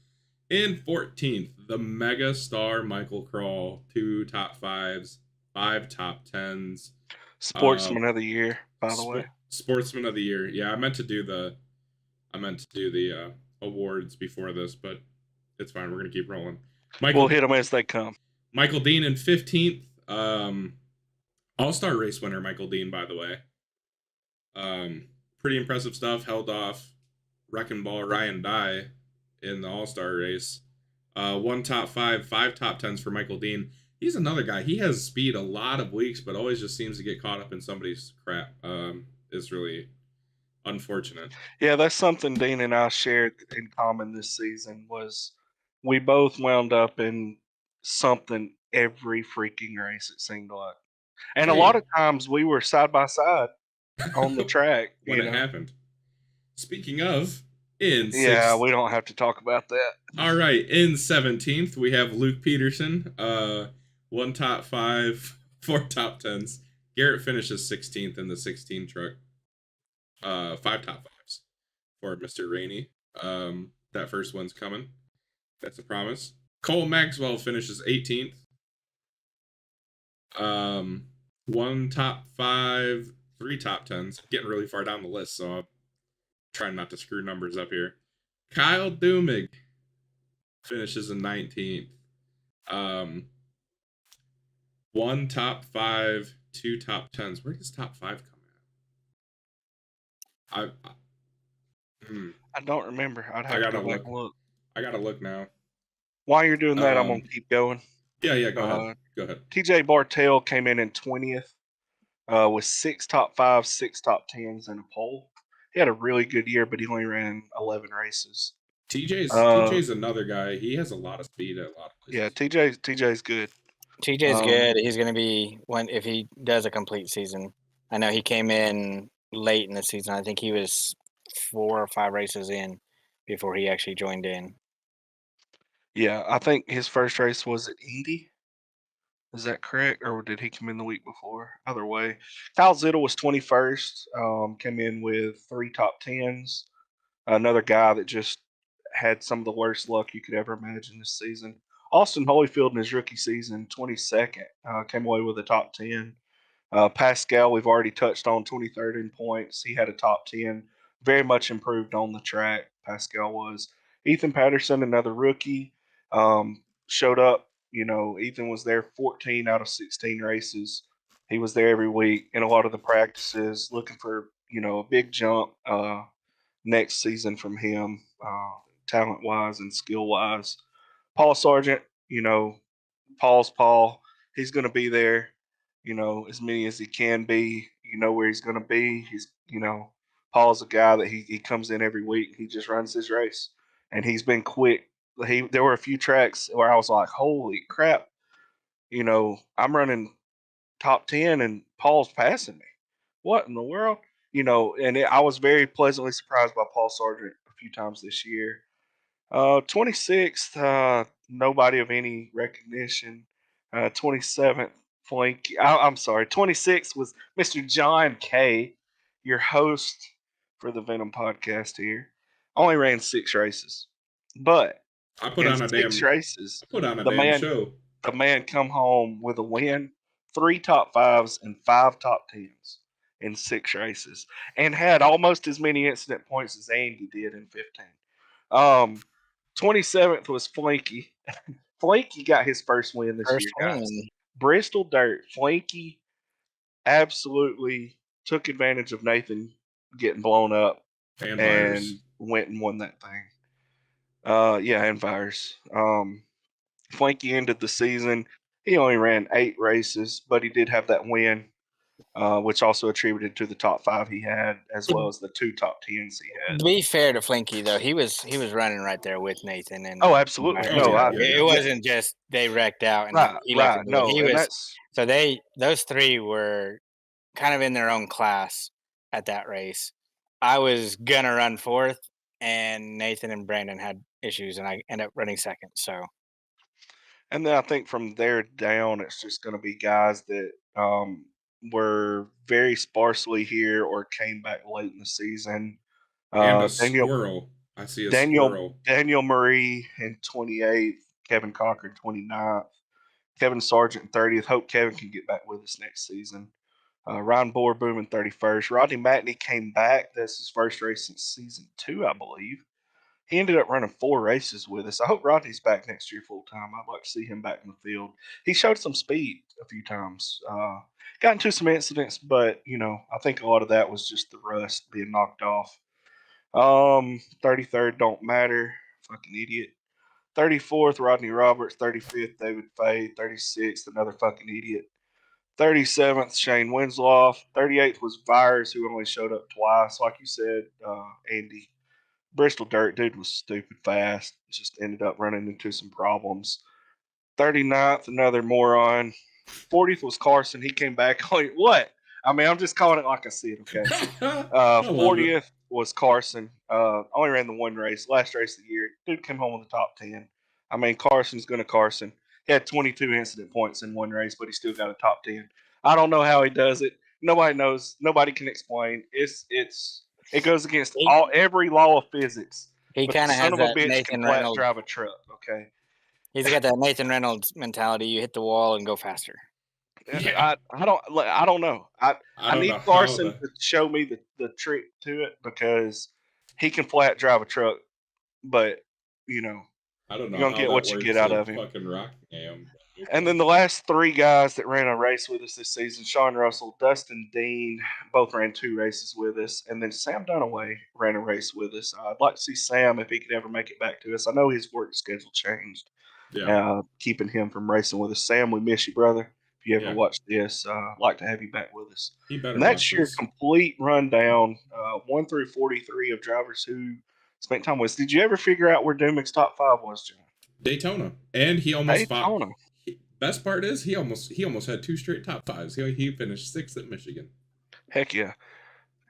In 14th, the mega star Michael Crawl, 2 top 5s, 5 top 10s. Sportsman of the year, by the way. Sportsman of the year. Yeah, I meant to do the awards before this, but it's fine. We're gonna keep rolling. We'll hit them as they come. Michael Dean in 15th. All-star race winner Michael Dean, by the way. Pretty impressive stuff. Held off Wrecking Ball Ryan Dye in the All-Star race. 1 top 5, 5 top 10s for Michael Dean. He's another guy. He has speed a lot of weeks, but always just seems to get caught up in somebody's crap. It's really unfortunate. Yeah, that's something Dean and I shared in common this season was we both wound up in something every freaking race, it seemed like. And a lot of times we were side by side on the track. when it happened. Speaking of, we don't have to talk about that. All right, in 17th, we have Luke Peterson. 1 top 5, 4 top 10s. Garrett finishes 16th in the 16 truck. 5 top 5s for Mr. Rainey. That first one's coming. That's a promise. Cole Maxwell finishes 18th. 1 top 5, 3 top 10s. Getting really far down the list, so I'm trying not to screw numbers up here. Kyle Dumig finishes in 19th. 1 top 5, 2 top 10s. Where does top 5 come at? I don't remember. I'd have to go back and look. I gotta look now. While you're doing that, I'm gonna keep going. Yeah, go ahead. Go ahead. TJ Bartell came in 20th with 6 top 5s, 6 top 10s, and a pole. He had a really good year, but he only ran 11 races. TJ's another guy. He has a lot of speed at a lot of places. Yeah, TJ's good. TJ's good. He's going to be if he does a complete season. I know he came in late in the season. I think he was 4 or 5 races in before he actually joined in. Yeah, I think his first race was at Indy. Is that correct, or did he come in the week before? Either way, Kyle Zittel was 21st. Came in with 3 top 10s. Another guy that just had some of the worst luck you could ever imagine this season. Austin Holyfield in his rookie season, 22nd, came away with a top 10. Pascal, we've already touched on, 23rd in points. He had a top 10. Very much improved on the track, Pascal was. Ethan Patterson, another rookie, showed up. Ethan was there 14 out of 16 races. He was there every week in a lot of the practices, looking for, a big jump next season from him, talent-wise and skill-wise. Paul Sargent, Paul's Paul. He's going to be there, as many as he can be. Where he's going to be. Paul's a guy that he comes in every week. He just runs his race, and he's been quick. There were a few tracks where I was like, holy crap, I'm running top 10 and Paul's passing me. What in the world? I was very pleasantly surprised by Paul Sargent a few times this year. 26th, nobody of any recognition. 27th, Policky. I'm sorry, 26th was Mr. John K., your host for the Venom podcast here. Only ran 6 races, but I put on a damn races. I put on a damn show. The man come home with a win, 3 top 5s and 5 top 10s in 6 races, and had almost as many incident points as Andy did in 15. 27th was Flanky. Flanky got his first win this year, guys. Bristol Dirt. Flanky absolutely took advantage of Nathan getting blown up and went and won that thing. And Virus. Flanky ended the season. He only ran 8 races, but he did have that win, which also attributed to the top 5 he had, as well as the 2 top 10s he had. To be fair to Flinky, though, he was running right there with Nathan. And absolutely. It wasn't just they wrecked out and he left. No, he was. So those 3 were kind of in their own class at that race. I was gonna run 4th, and Nathan and Brandon had issues, and I ended up running 2nd. So. And then I think from there down, it's just going to be guys that were very sparsely here or came back late in the season. And a squirrel. I see a Daniel squirrel. Daniel Murray in 28th, Kevin Cochran 29th, Kevin Sargent 30th. Hope Kevin can get back with us next season. Ryan Boerboom in 31st. Rodney Matney came back. That's his first race since season 2, I believe. He ended up running 4 races with us. I hope Rodney's back next year full time. I'd like to see him back in the field. He showed some speed a few times. Got into some incidents, but I think a lot of that was just the rust being knocked off. 33rd don't matter. Fucking idiot. 34th Rodney Roberts. 35th David Fay. 36th another fucking idiot. 37th Shane Winslow. 38th was Virus, who only showed up twice. Like you said, Andy. Bristol Dirt dude was stupid fast. Just ended up running into some problems. 39th, another moron. 40th was Carson. He came back. Like, what? I mean, I'm just calling it like I see it, okay? I love it. 40th was Carson. Only ran the one race, last race of the year. Dude came home with the top 10. I mean, Carson's going to Carson. He had 22 incident points in one race, but he still got a top 10. I don't know how he does it. Nobody knows. Nobody can explain. It goes against every law of physics. He But the kind of has son of a that bitch can Nathan flat Reynolds. drive a truck, okay? He's got that Nathan Reynolds mentality. You hit the wall and go faster. Yeah. I don't know. I don't need know how Carson to show me the trick to it, because he can flat drive a truck, but I don't know you're gonna how get that what you get works out at of him. fucking Rockingham. And then the last 3 guys that ran a race with us this season: Sean Russell, Dustin Dean, both ran 2 races with us, and then Sam Dunaway ran a race with us. I'd like to see Sam if he could ever make it back to us. I know his work schedule changed, keeping him from racing with us. Sam, we miss you, brother. If you ever watch this, I'd like to have you back with us. He better And that's watch your this. complete rundown, 1 through 43 of drivers who spent time with us. Did you ever figure out where Dumig's top 5 was, John? Daytona, and he almost fought. Daytona. Best part is he almost had 2 straight top 5s. He finished 6th at Michigan. Heck yeah,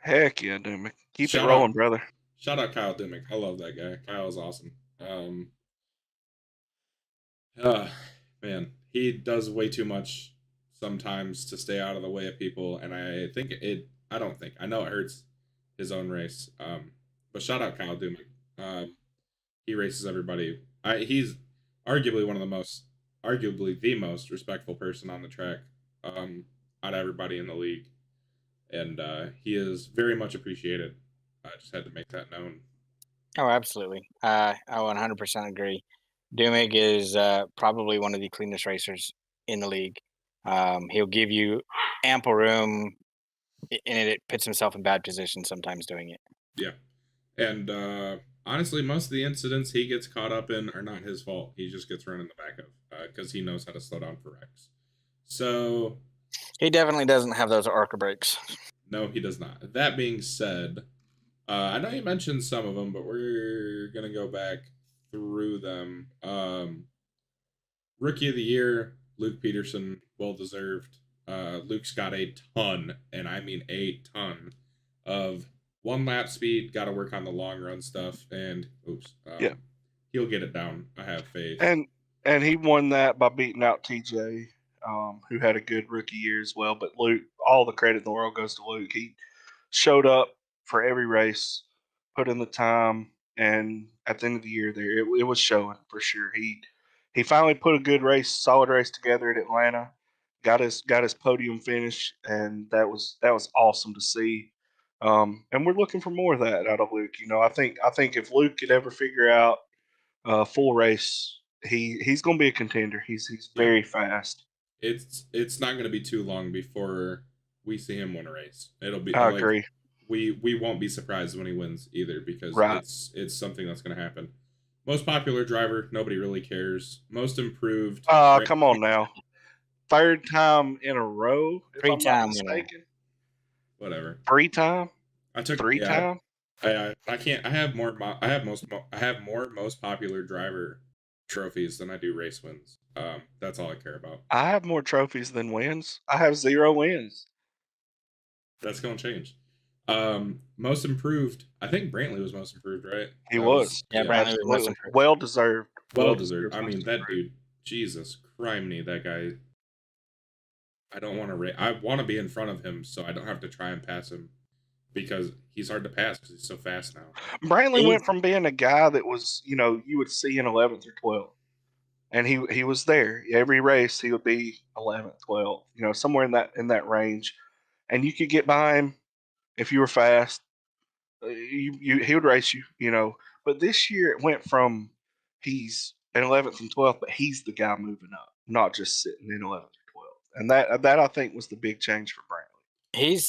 Dumig. Keep it Shout rolling, out- brother. Shout out Kyle Dimmick. I love that guy. Kyle's awesome. Man, he does way too much sometimes to stay out of the way of people, and I know it hurts his own race. But shout out Kyle Dimmick. He races everybody. He's arguably the most respectful person on the track, out of everybody in the league, and he is very much appreciated. I just had to make that known. Oh, absolutely. I 100% agree. Dumig is probably one of the cleanest racers in the league. He'll give you ample room, and it puts himself in bad positions sometimes doing it. Yeah. And honestly, most of the incidents he gets caught up in are not his fault. He just gets run in the back of because he knows how to slow down for wrecks. So he definitely doesn't have those ARCA brakes. No, he does not. That being said, I know you mentioned some of them, but we're gonna go back through them. Rookie of the Year, Luke Peterson, well deserved. Luke's got a ton, and I mean a ton, of 1 lap speed. Got to work on the long run stuff, and he'll get it down. I have faith. And he won that by beating out TJ, who had a good rookie year as well. But Luke, all the credit in the world goes to Luke. He showed up for every race, put in the time, and at the end of the year, there it was showing for sure. He finally put a good race, solid race together at Atlanta. Got his podium finish, and that was awesome to see. And we're looking for more of that out of Luke. I think if Luke could ever figure out a full race, he's going to be a contender. He's very fast. It's not going to be too long before we see him win a race. It'll be. I agree. We won't be surprised when he wins either, because it's something that's going to happen. Most popular driver, nobody really cares. Most improved. Come on now. 3rd time in a row, if I'm not mistaken. Whatever. 3 time. I took 3 time. I can't. I have more most popular driver trophies than I do race wins. That's all I care about. I have more trophies than wins. I have 0 wins. That's gonna change. Most improved. I think Brantley was most improved, right? He was. Yeah, Brantley was most improved. Well deserved. Well deserved. I mean, that dude. Jesus criminy, that guy. I don't want to I want to be in front of him, so I don't have to try and pass him. because he's hard to pass because he's so fast now. Brantley went from being a guy that was, you would see in 11th or 12th. And he was there. Every race he would be 11th, 12th, somewhere in that range. And you could get by him if you were fast. He would race you. But this year it went from he's in 11th and 12th, but he's the guy moving up, not just sitting in 11th or 12th. And that I think was the big change for Brantley.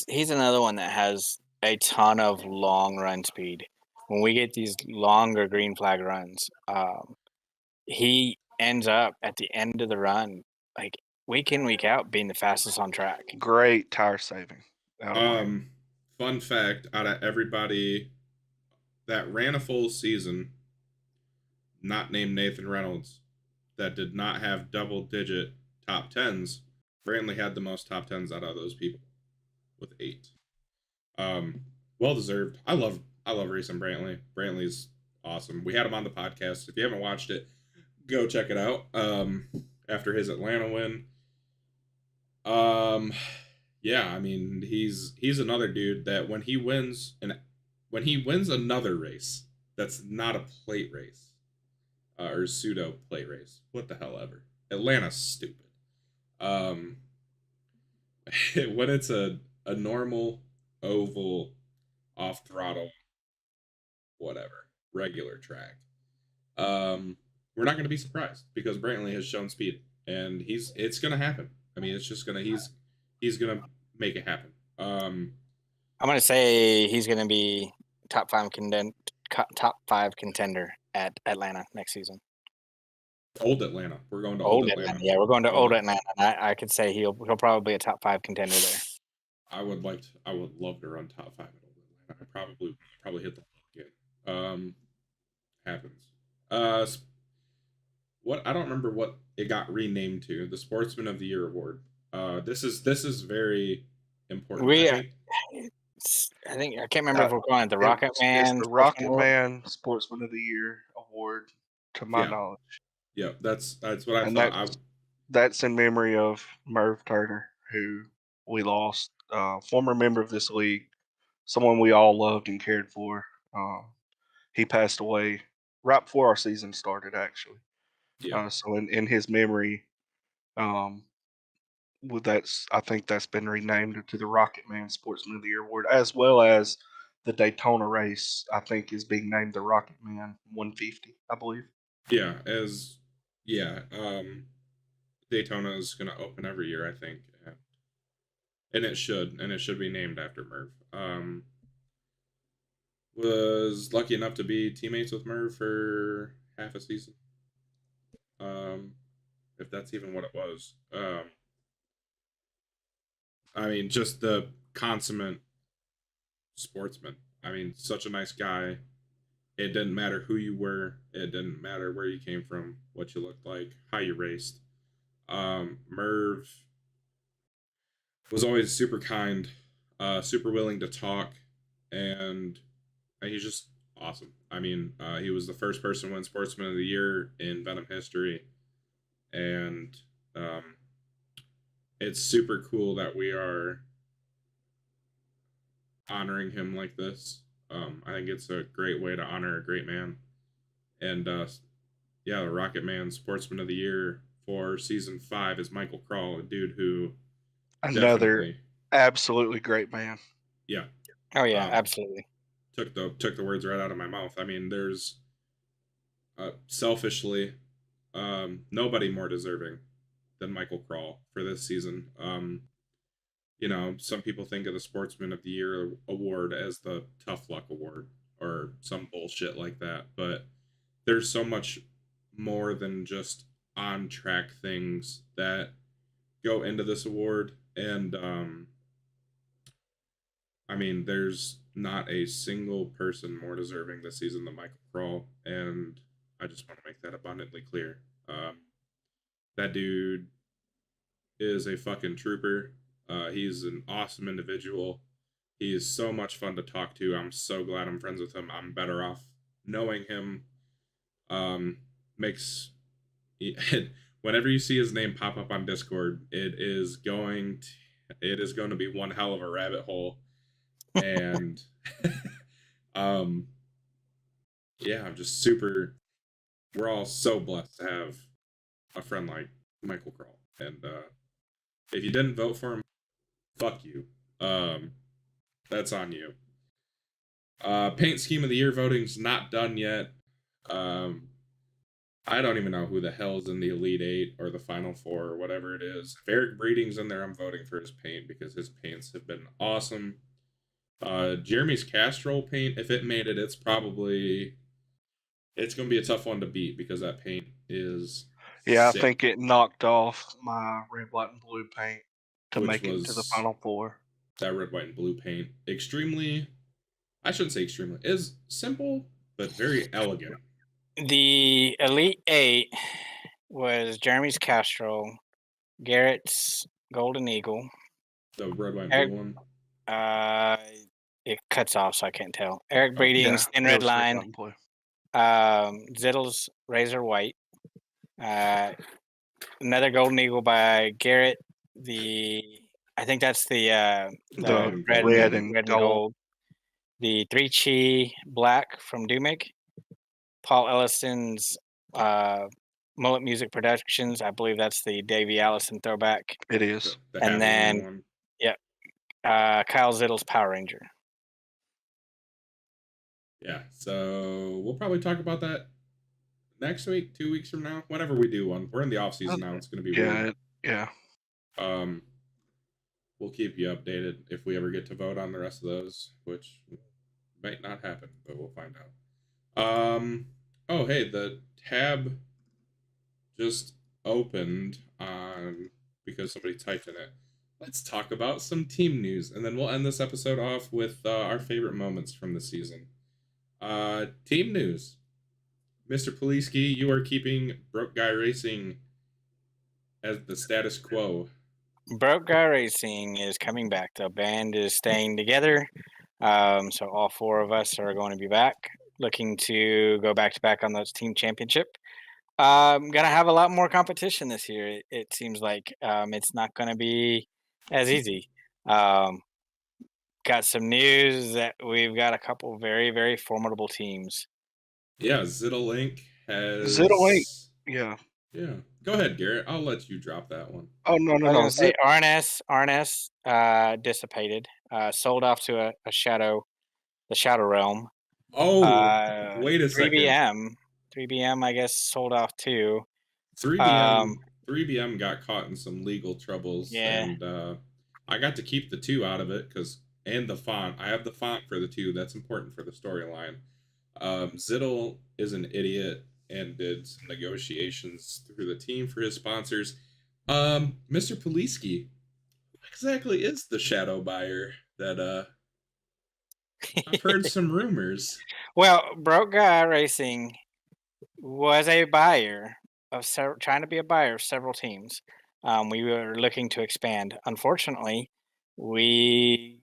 He's another one that has a ton of long run speed. When we get these longer green flag runs, he ends up at the end of the run, like week in, week out, being the fastest on track. Great tire saving. Fun fact, out of everybody that ran a full season, not named Nathan Reynolds, that did not have double-digit top 10s, Brantley had the most top 10s out of those people with 8. Well deserved. I love racing Brantley. Brantley's awesome. We had him on the podcast. If you haven't watched it, go check it out. After his Atlanta win. Yeah, I mean, he's another dude that when he wins another race that's not a plate race, or pseudo plate race, what the hell ever. Atlanta's stupid. When it's a normal oval off throttle, whatever, regular track, we're not going to be surprised because Brantley has shown speed, and it's going to happen. I mean, it's just gonna he's gonna make it happen. I'm gonna say he's gonna be top 5 contender at Atlanta next season. Old Atlanta. We're going to old Atlanta. Yeah, we're going to old Atlanta. I could say he'll probably be a top 5 contender there. I would love to run top 5 at old Atlanta. I probably hit the again. Happens. What I don't remember what it got renamed to. The Sportsman of the Year award. This is very important. I think I can't remember if we're calling it the Rocket Man. It's the Rocket Man Sportsman of the Year award, to my knowledge. Yeah, that's what I thought. That's in memory of Merv Turner, who we lost. Former member of this league, someone we all loved and cared for. He passed away right before our season started, actually. Yeah. So in his memory, I think that's been renamed to the Rocket Man Sportsman of the Year award, as well as the Daytona race. I think is being named the Rocket Man 150, I believe. Yeah, Daytona is going to open every year, I think, and it should be named after Merv. Was lucky enough to be teammates with Merv for half a season. If that's even what it was. I mean, just the consummate sportsman. I mean, such a nice guy. It didn't matter who you were. It didn't matter where you came from, what you looked like, how you raced. Merv was always super kind, super willing to talk, and he's just awesome. I mean, he was the first person to win Sportsman of the Year in Venom history, and it's super cool that we are honoring him like this. I think it's a great way to honor a great man. And the Rocket Man Sportsman of the Year for season 5 is Michael Krall, a dude who another absolutely great man. Yeah. Oh yeah, absolutely. Took the words right out of my mouth. I mean, there's selfishly nobody more deserving than Michael Krall for this season. Some people think of the Sportsman of the Year award as the Tough Luck award or some bullshit like that, but there's so much more than just on track things that go into this award, and I mean, there's not a single person more deserving this season than Michael Krall, and I just want to make that abundantly clear. That dude is a fucking trooper. He's an awesome individual. He is so much fun to talk to. I'm so glad I'm friends with him. I'm better off knowing him. Whenever you see his name pop up on Discord, it is going to be one hell of a rabbit hole. And yeah, I'm just super. We're all so blessed to have a friend like Michael Kroll. And if you didn't vote for him, fuck you. That's on you. Paint Scheme of the Year voting's not done yet. I don't even know who the hell's in the Elite Eight or the Final Four or whatever it is. If Eric Breeding's in there, I'm voting for his paint because his paints have been awesome. Jeremy's Castrol paint, if it made it, it's going to be a tough one to beat because that paint is Yeah, sick, I think it knocked off my red, white, and blue paint to which make it to the was Final Four. that red, white, and blue paint. Extremely, I shouldn't say extremely, is simple, but very elegant. The Elite Eight was Jeremy's Castro, Garrett's Golden Eagle. The red, white, and Eric, blue one. it cuts off, so I can't tell. Eric Oh, Breeding's Thin it Red was red, Line. white, and blue. Zittle's Razor White. Another Golden Eagle by Garrett. I think that's the The red, red and and gold. gold. The 3 Chi Black from Dumig. Paul Ellison's Mullet Music Productions. I believe that's the Davey Allison throwback. It is. The And Halloween then, one. Kyle Zittle's Power Ranger. Yeah, so we'll probably talk about that next week, 2 weeks from now, whenever we do one. We're in the off season now. It's going to be weird. Yeah. We'll keep you updated if we ever get to vote on the rest of those, which might not happen, but we'll find out. Oh, hey, the tab just opened on because somebody typed in it. Let's talk about some team news, and then we'll end this episode off with our favorite moments from the season. Team news. Mr. Policky, you are keeping Broke Guy Racing as the status quo. Broke Guy Racing is coming back. The band is staying together. So all 4 of us are going to be back, looking to go back to back on those team championship. Gonna have a lot more competition this year. It seems like it's not gonna be as easy. Got some news that we've got a couple very, very formidable teams. Yeah, Ziddlink has. Ziddlink. Yeah. Yeah. Go ahead, Garrett. I'll let you drop that one. Oh no. I was gonna say RNS dissipated, sold off to the Shadow Realm. Oh, wait a second. 3BM, I guess, sold off too. 3BM got caught in some legal troubles, Yeah. and I got to keep the 2 out of it and the font. I have the font for the 2. That's important for the storyline. Ziddle is an idiot and did some negotiations through the team for his sponsors. Mr. Policky, who exactly is the shadow buyer that I've heard some rumors. Well, Broke Guy Racing was a buyer of trying to be a buyer of several teams. We were looking to expand. Unfortunately, we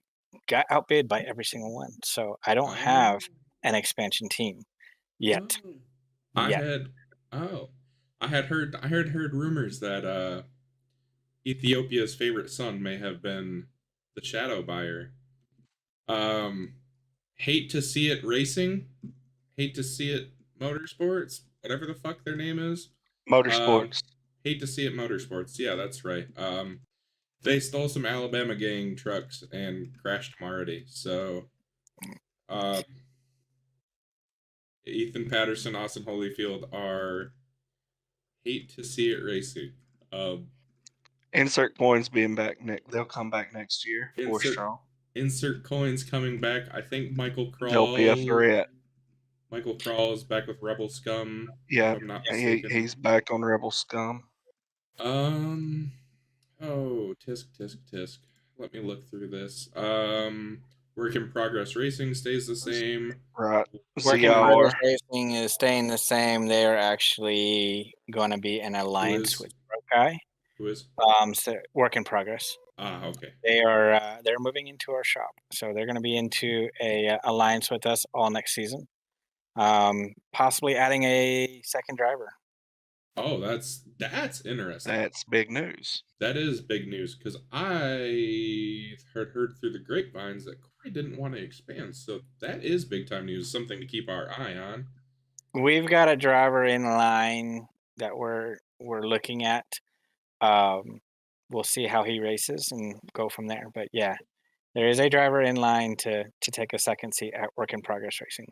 got outbid by every single one. So I don't have an expansion team yet. I had heard rumors that Ethiopia's favorite son may have been the shadow buyer. Hate to see it racing, hate to see it motorsports, whatever the fuck their name is. Motorsports. Hate to see it motorsports. Yeah, that's right. They stole some Alabama gang trucks and crashed them already. So, Ethan Patterson, Austin Holyfield are hate to see it racing. Insert Coins being back next. They'll come back next year. Insert Coins coming back. I think Michael Kroll. They'll be a threat. Michael Kroll is back with Rebel Scum. Yeah, if I'm not mistaken. He's back on Rebel Scum. Oh, tisk. Let me look through this. Work in Progress Racing stays the same. Right. Work in Progress Racing is staying the same. They are actually going to be in alliance with Broke Guy. Who is? So Work in Progress. Okay. They're moving into our shop, so they're going to be into a alliance with us all next season. Possibly adding a second driver. Oh, that's interesting. That's big news. That is big news because I heard through the grapevines that Corey didn't want to expand. So that is big time news. Something to keep our eye on. We've got a driver in line that we're looking at. We'll see how he races and go from there. But yeah, there is a driver in line to take a second seat at Work in Progress Racing.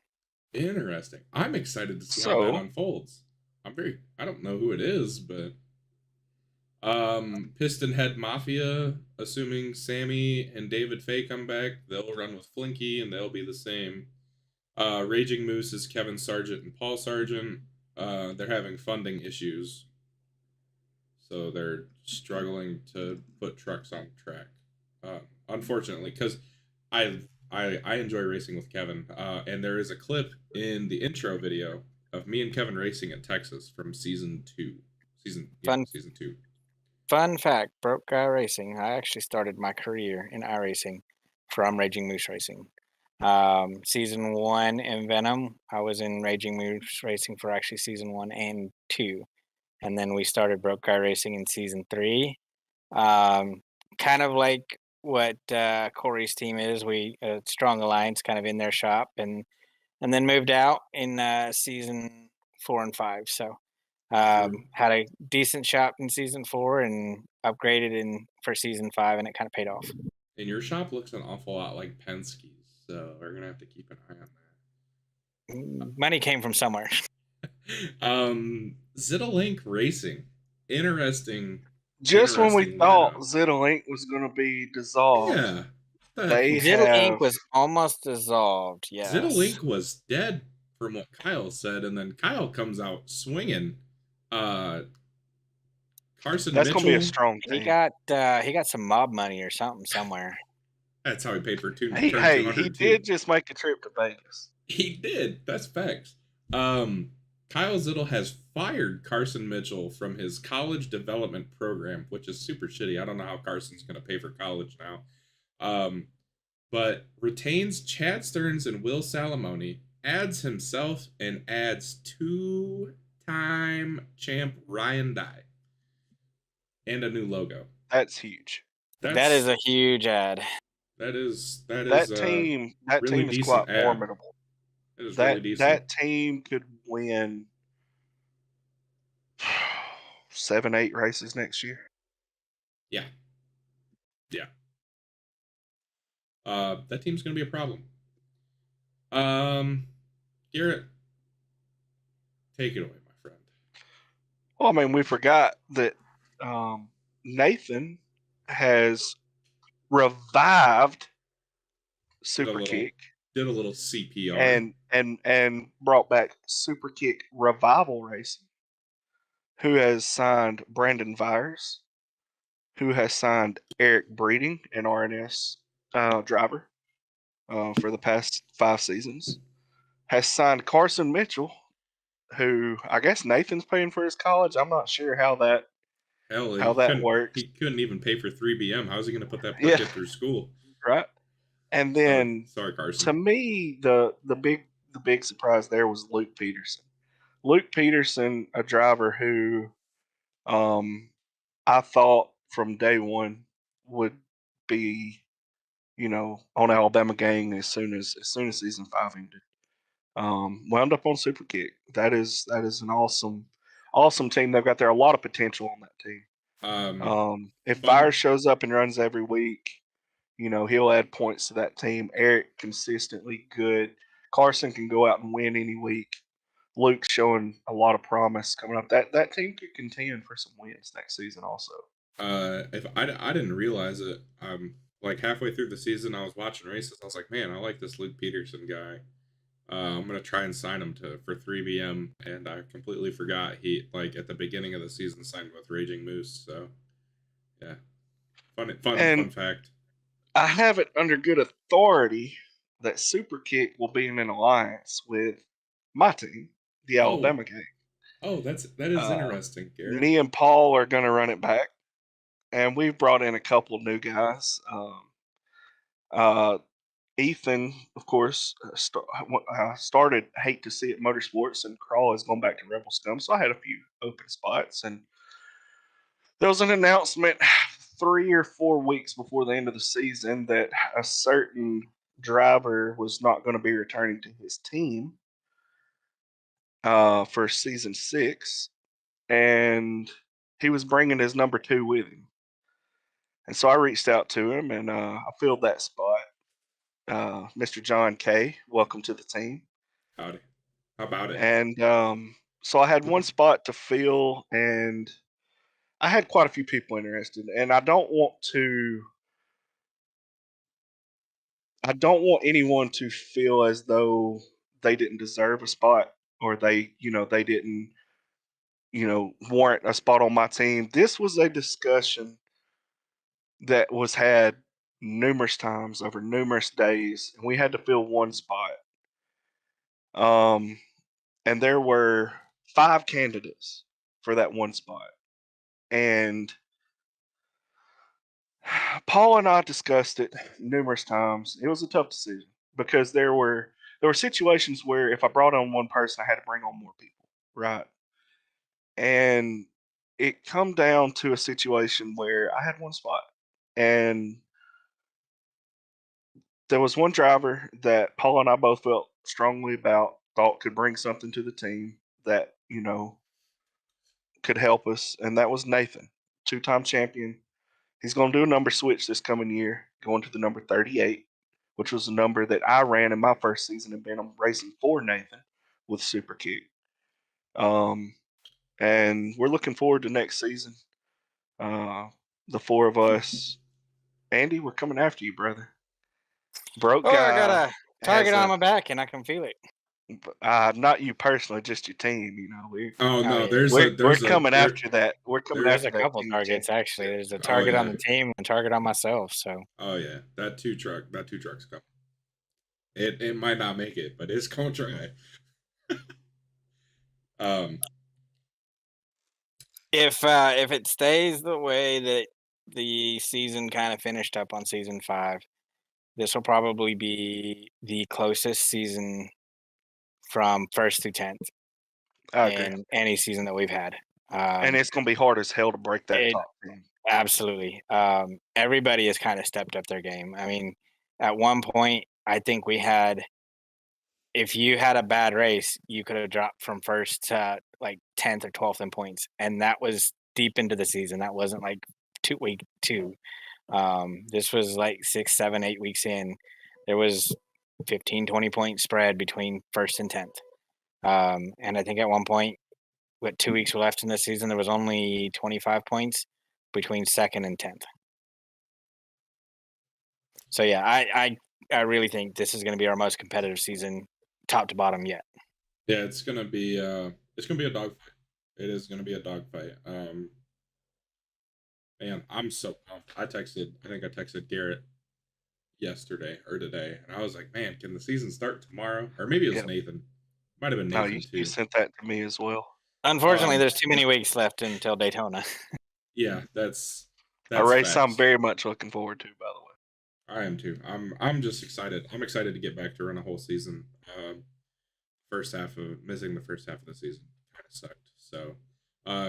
Interesting. I'm excited to see how that So- unfolds. I don't know who it is, but Piston Head Mafia, assuming Sammy and David Fay come back, they'll run with Flinky and they'll be the same. Raging Moose is Kevin Sargent and Paul Sargent. They're having funding issues, so they're struggling to put trucks on track. Unfortunately, because I enjoy racing with Kevin, and there is a clip in the intro video of me and Kevin racing at Texas from season 2. Season 2. Fun fact, Broke Guy Racing. I actually started my career in iRacing from Raging Moose Racing. Season 1 in Venom, I was in Raging Moose Racing for actually season 1 and 2. And then we started Broke Guy Racing in season 3. Kind of like what Corey's team is. We Strong Alliance kind of in their shop and then moved out in season 4 and 5. So had a decent shop in season 4 and upgraded for season 5, and it kind of paid off. And your shop looks an awful lot like Penske's, so we're gonna have to keep an eye on that. Money came from somewhere. Zitalink Racing, interesting. Just when we Interesting thought lineup. Zitalink was going to be dissolved, Yeah, they Ziddle Inc. have- was almost dissolved. Yes. Zitalink was dead from what Kyle said, and then Kyle comes out swinging. Carson that's Mitchell. going to be a strong He team. got some mob money or something somewhere. That's how he paid for turn He 202. did just make a trip to Vegas. He did. That's facts. Kyle Zittle has fired Carson Mitchell from his college development program, which is super shitty. I don't know how Carson's going to pay for college now. But retains Chad Stearns and Will Salamone, adds himself, and adds 2-time champ Ryan Dye. And a new logo. That's huge. That is a huge ad. That is That team really is decent quite ad. formidable. It is really decent. That team could win 7-8 races next year. Yeah. That team's going to be a problem. Garrett, take it away, my friend. Well, I mean, we forgot that Nathan has revived Superkick Did a little CPR. and brought back Superkick Revival Racing, who has signed Brandon Vires, who has signed Eric Breeding, an RNS driver for the past 5 seasons, has signed Carson Mitchell, who I guess Nathan's paying for his college. I'm not sure how that works. He couldn't even pay for 3BM. How's he going to put that kid through school? Right. And then, sorry, Carson. To me, the big surprise there was Luke Peterson. Luke Peterson, a driver who I thought from day one would be, on Alabama Gang as soon as season 5 ended. Wound up on Superkick. That is an awesome team they've got there. A lot of potential on that team. If Byers shows up and runs every week, he'll add points to that team. Eric consistently good. Carson can go out and win any week. Luke's showing a lot of promise coming up. That team could contend for some wins next season also. If I didn't realize it, like halfway through the season, I was watching races. I was like, man, I like this Luke Peterson guy. I'm gonna try and sign him for 3BM, and I completely forgot he at the beginning of the season signed with Raging Moose. So yeah, fun fact. I have it under good authority that Superkick will be in an alliance with my team, the Alabama Gang. Oh, that is interesting, Garrett. Me and Paul are going to run it back, and we've brought in a couple of new guys. Ethan, of course, started Hate to See It Motorsports, and Crawl has gone back to Rebel Scum. So I had a few open spots, and there was an announcement 3 or 4 weeks before the end of the season that a certain driver was not going to be returning to his team for season 6, and he was bringing his number 2 with him. And so I reached out to him, and I filled that spot. Mr. John K, welcome to the team. Howdy. How about it? And so I had one spot to fill, and I had quite a few people interested. And I don't want anyone to feel as though they didn't deserve a spot, or they didn't, warrant a spot on my team. This was a discussion that was had numerous times over numerous days, and we had to fill one spot. And there were 5 candidates for that one spot. And Paul and I discussed it numerous times. It was a tough decision because there were situations where if I brought on one person, I had to bring on more people, right? And it come down to a situation where I had one spot, and there was one driver that Paul and I both felt strongly about, thought could bring something to the team that, could help us, and that was Nathan, 2-time champion. He's going to do a number switch this coming year, going to the number 38, which was a number that I ran in my first season and been racing for Nathan with Super Kick. And we're looking forward to next season. The 4 of us. Andy, we're coming after you, brother. Broke guy. I got a target on my back, and I can feel it. Not you personally, just your team. We're coming after that. We're coming There's after a couple that targets actually. There's a target on the team and a target on myself. So. Oh yeah, that two truck's coming. It might not make it, but it's gonna try. If it stays the way that the season kind of finished up on season 5, this will probably be the closest season from 1st through 10th in any season that we've had. And it's going to be hard as hell to break that top 10. Absolutely. Everybody has kind of stepped up their game. I mean, at one point, I think we had, if you had a bad race, you could have dropped from 1st to like 10th or 12th in points. And that was deep into the season. That wasn't like week 2. This was like 6, 7, 8 weeks in. There was 15, 20 point spread between 1st and 10th. And I think at one point, with 2 weeks left in the season, there was only 25 points between 2nd and 10th. So yeah, I really think this is going to be our most competitive season, top to bottom yet. Yeah, it's gonna be a dogfight. It is gonna be a dogfight. Man, I'm so pumped. I think I texted Garrett yesterday or today, and I was like, man, can the season start tomorrow? Or maybe it was Nathan. Might have been Nathan too. You sent that to me as well. Unfortunately, there's too many weeks left until Daytona. Yeah, that's a race I'm very much looking forward to, by the way. I am too. I'm just excited. I'm excited to get back to run a whole season. Missing the first half of the season kind of sucked. So,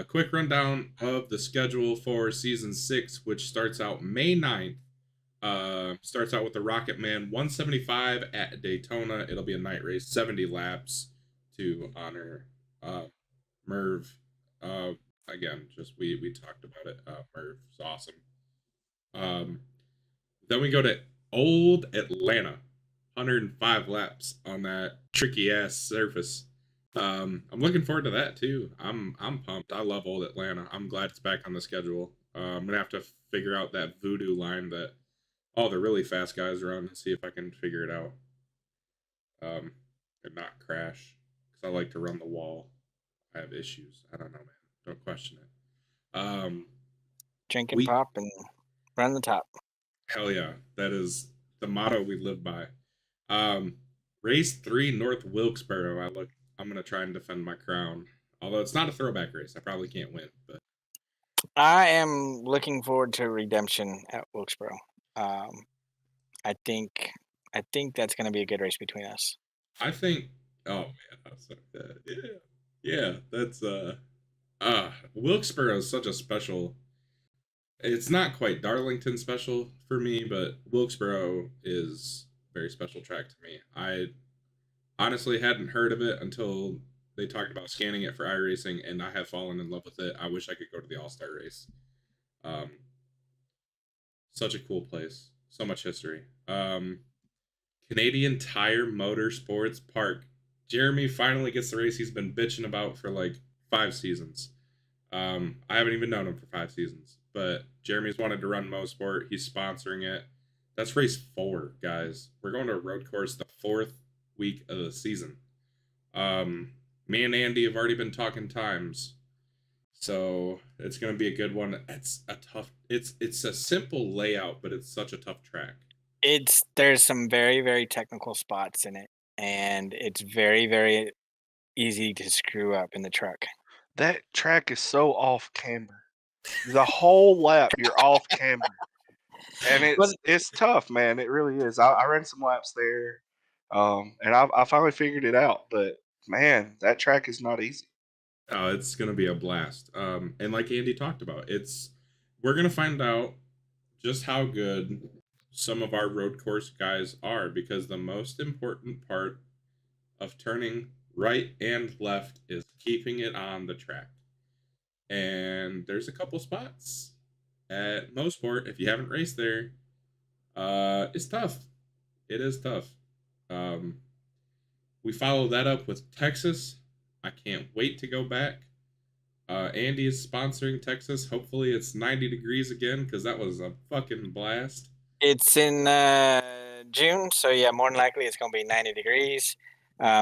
quick rundown of the schedule for season 6, which starts out May 9th. Starts out with the Rocket Man 175 at Daytona. It'll be a night race, 70 laps to honor Merv. Again, just we talked about it. Merv's awesome. Then we go to Old Atlanta, 105 laps on that tricky ass surface. I'm looking forward to that too. I'm pumped. I love Old Atlanta. I'm glad it's back on the schedule. I'm gonna have to figure out that voodoo line that all the really fast guys run and see if I can figure it out. And not crash, because I like to run the wall. I have issues. I don't know, man. Don't question it. Drink and pop and run the top. Hell yeah. That is the motto we live by. Race 3, North Wilkesboro. I'm going to try and defend my crown. Although it's not a throwback race. I probably can't win. But I am looking forward to redemption at Wilkesboro. I think I think that's going to be a good race between us. I think. Oh man, I was like that. Yeah, that's Wilkesboro is such a special. It's not quite Darlington special for me, but Wilkesboro is a very special track to me. I honestly hadn't heard of it until they talked about scanning it for iRacing, and I have fallen in love with it. I wish I could go to the All Star race. Um, Such a cool place, so much history. Canadian Tire Motorsports Park. Jeremy finally gets the race he's been bitching about for like 5 seasons. I haven't even known him for 5 seasons, but Jeremy's wanted to run Mosport. He's sponsoring it. That's race 4, guys. We're going to a road course the 4th week of the season. Me and Andy have already been talking times, so it's going to be a good one. It's a tough. It's a simple layout, but it's such a tough track. There's some very, very technical spots in it, and it's very, very easy to screw up in the truck. That track is so off camber. The whole lap, you're off camber, and it's tough, man. It really is. I ran some laps there, and I finally figured it out. But man, that track is not easy. Oh, it's gonna be a blast. And like Andy talked about, we're gonna find out just how good some of our road course guys are, because the most important part of turning right and left is keeping it on the track. And there's a couple spots at Mosport, if you haven't raced there, it's tough. It is tough. We follow that up with Texas. I can't wait to go back. Andy is sponsoring Texas. Hopefully it's 90 degrees again, because that was a fucking blast. It's in June, so yeah, more than likely it's going to be 90 degrees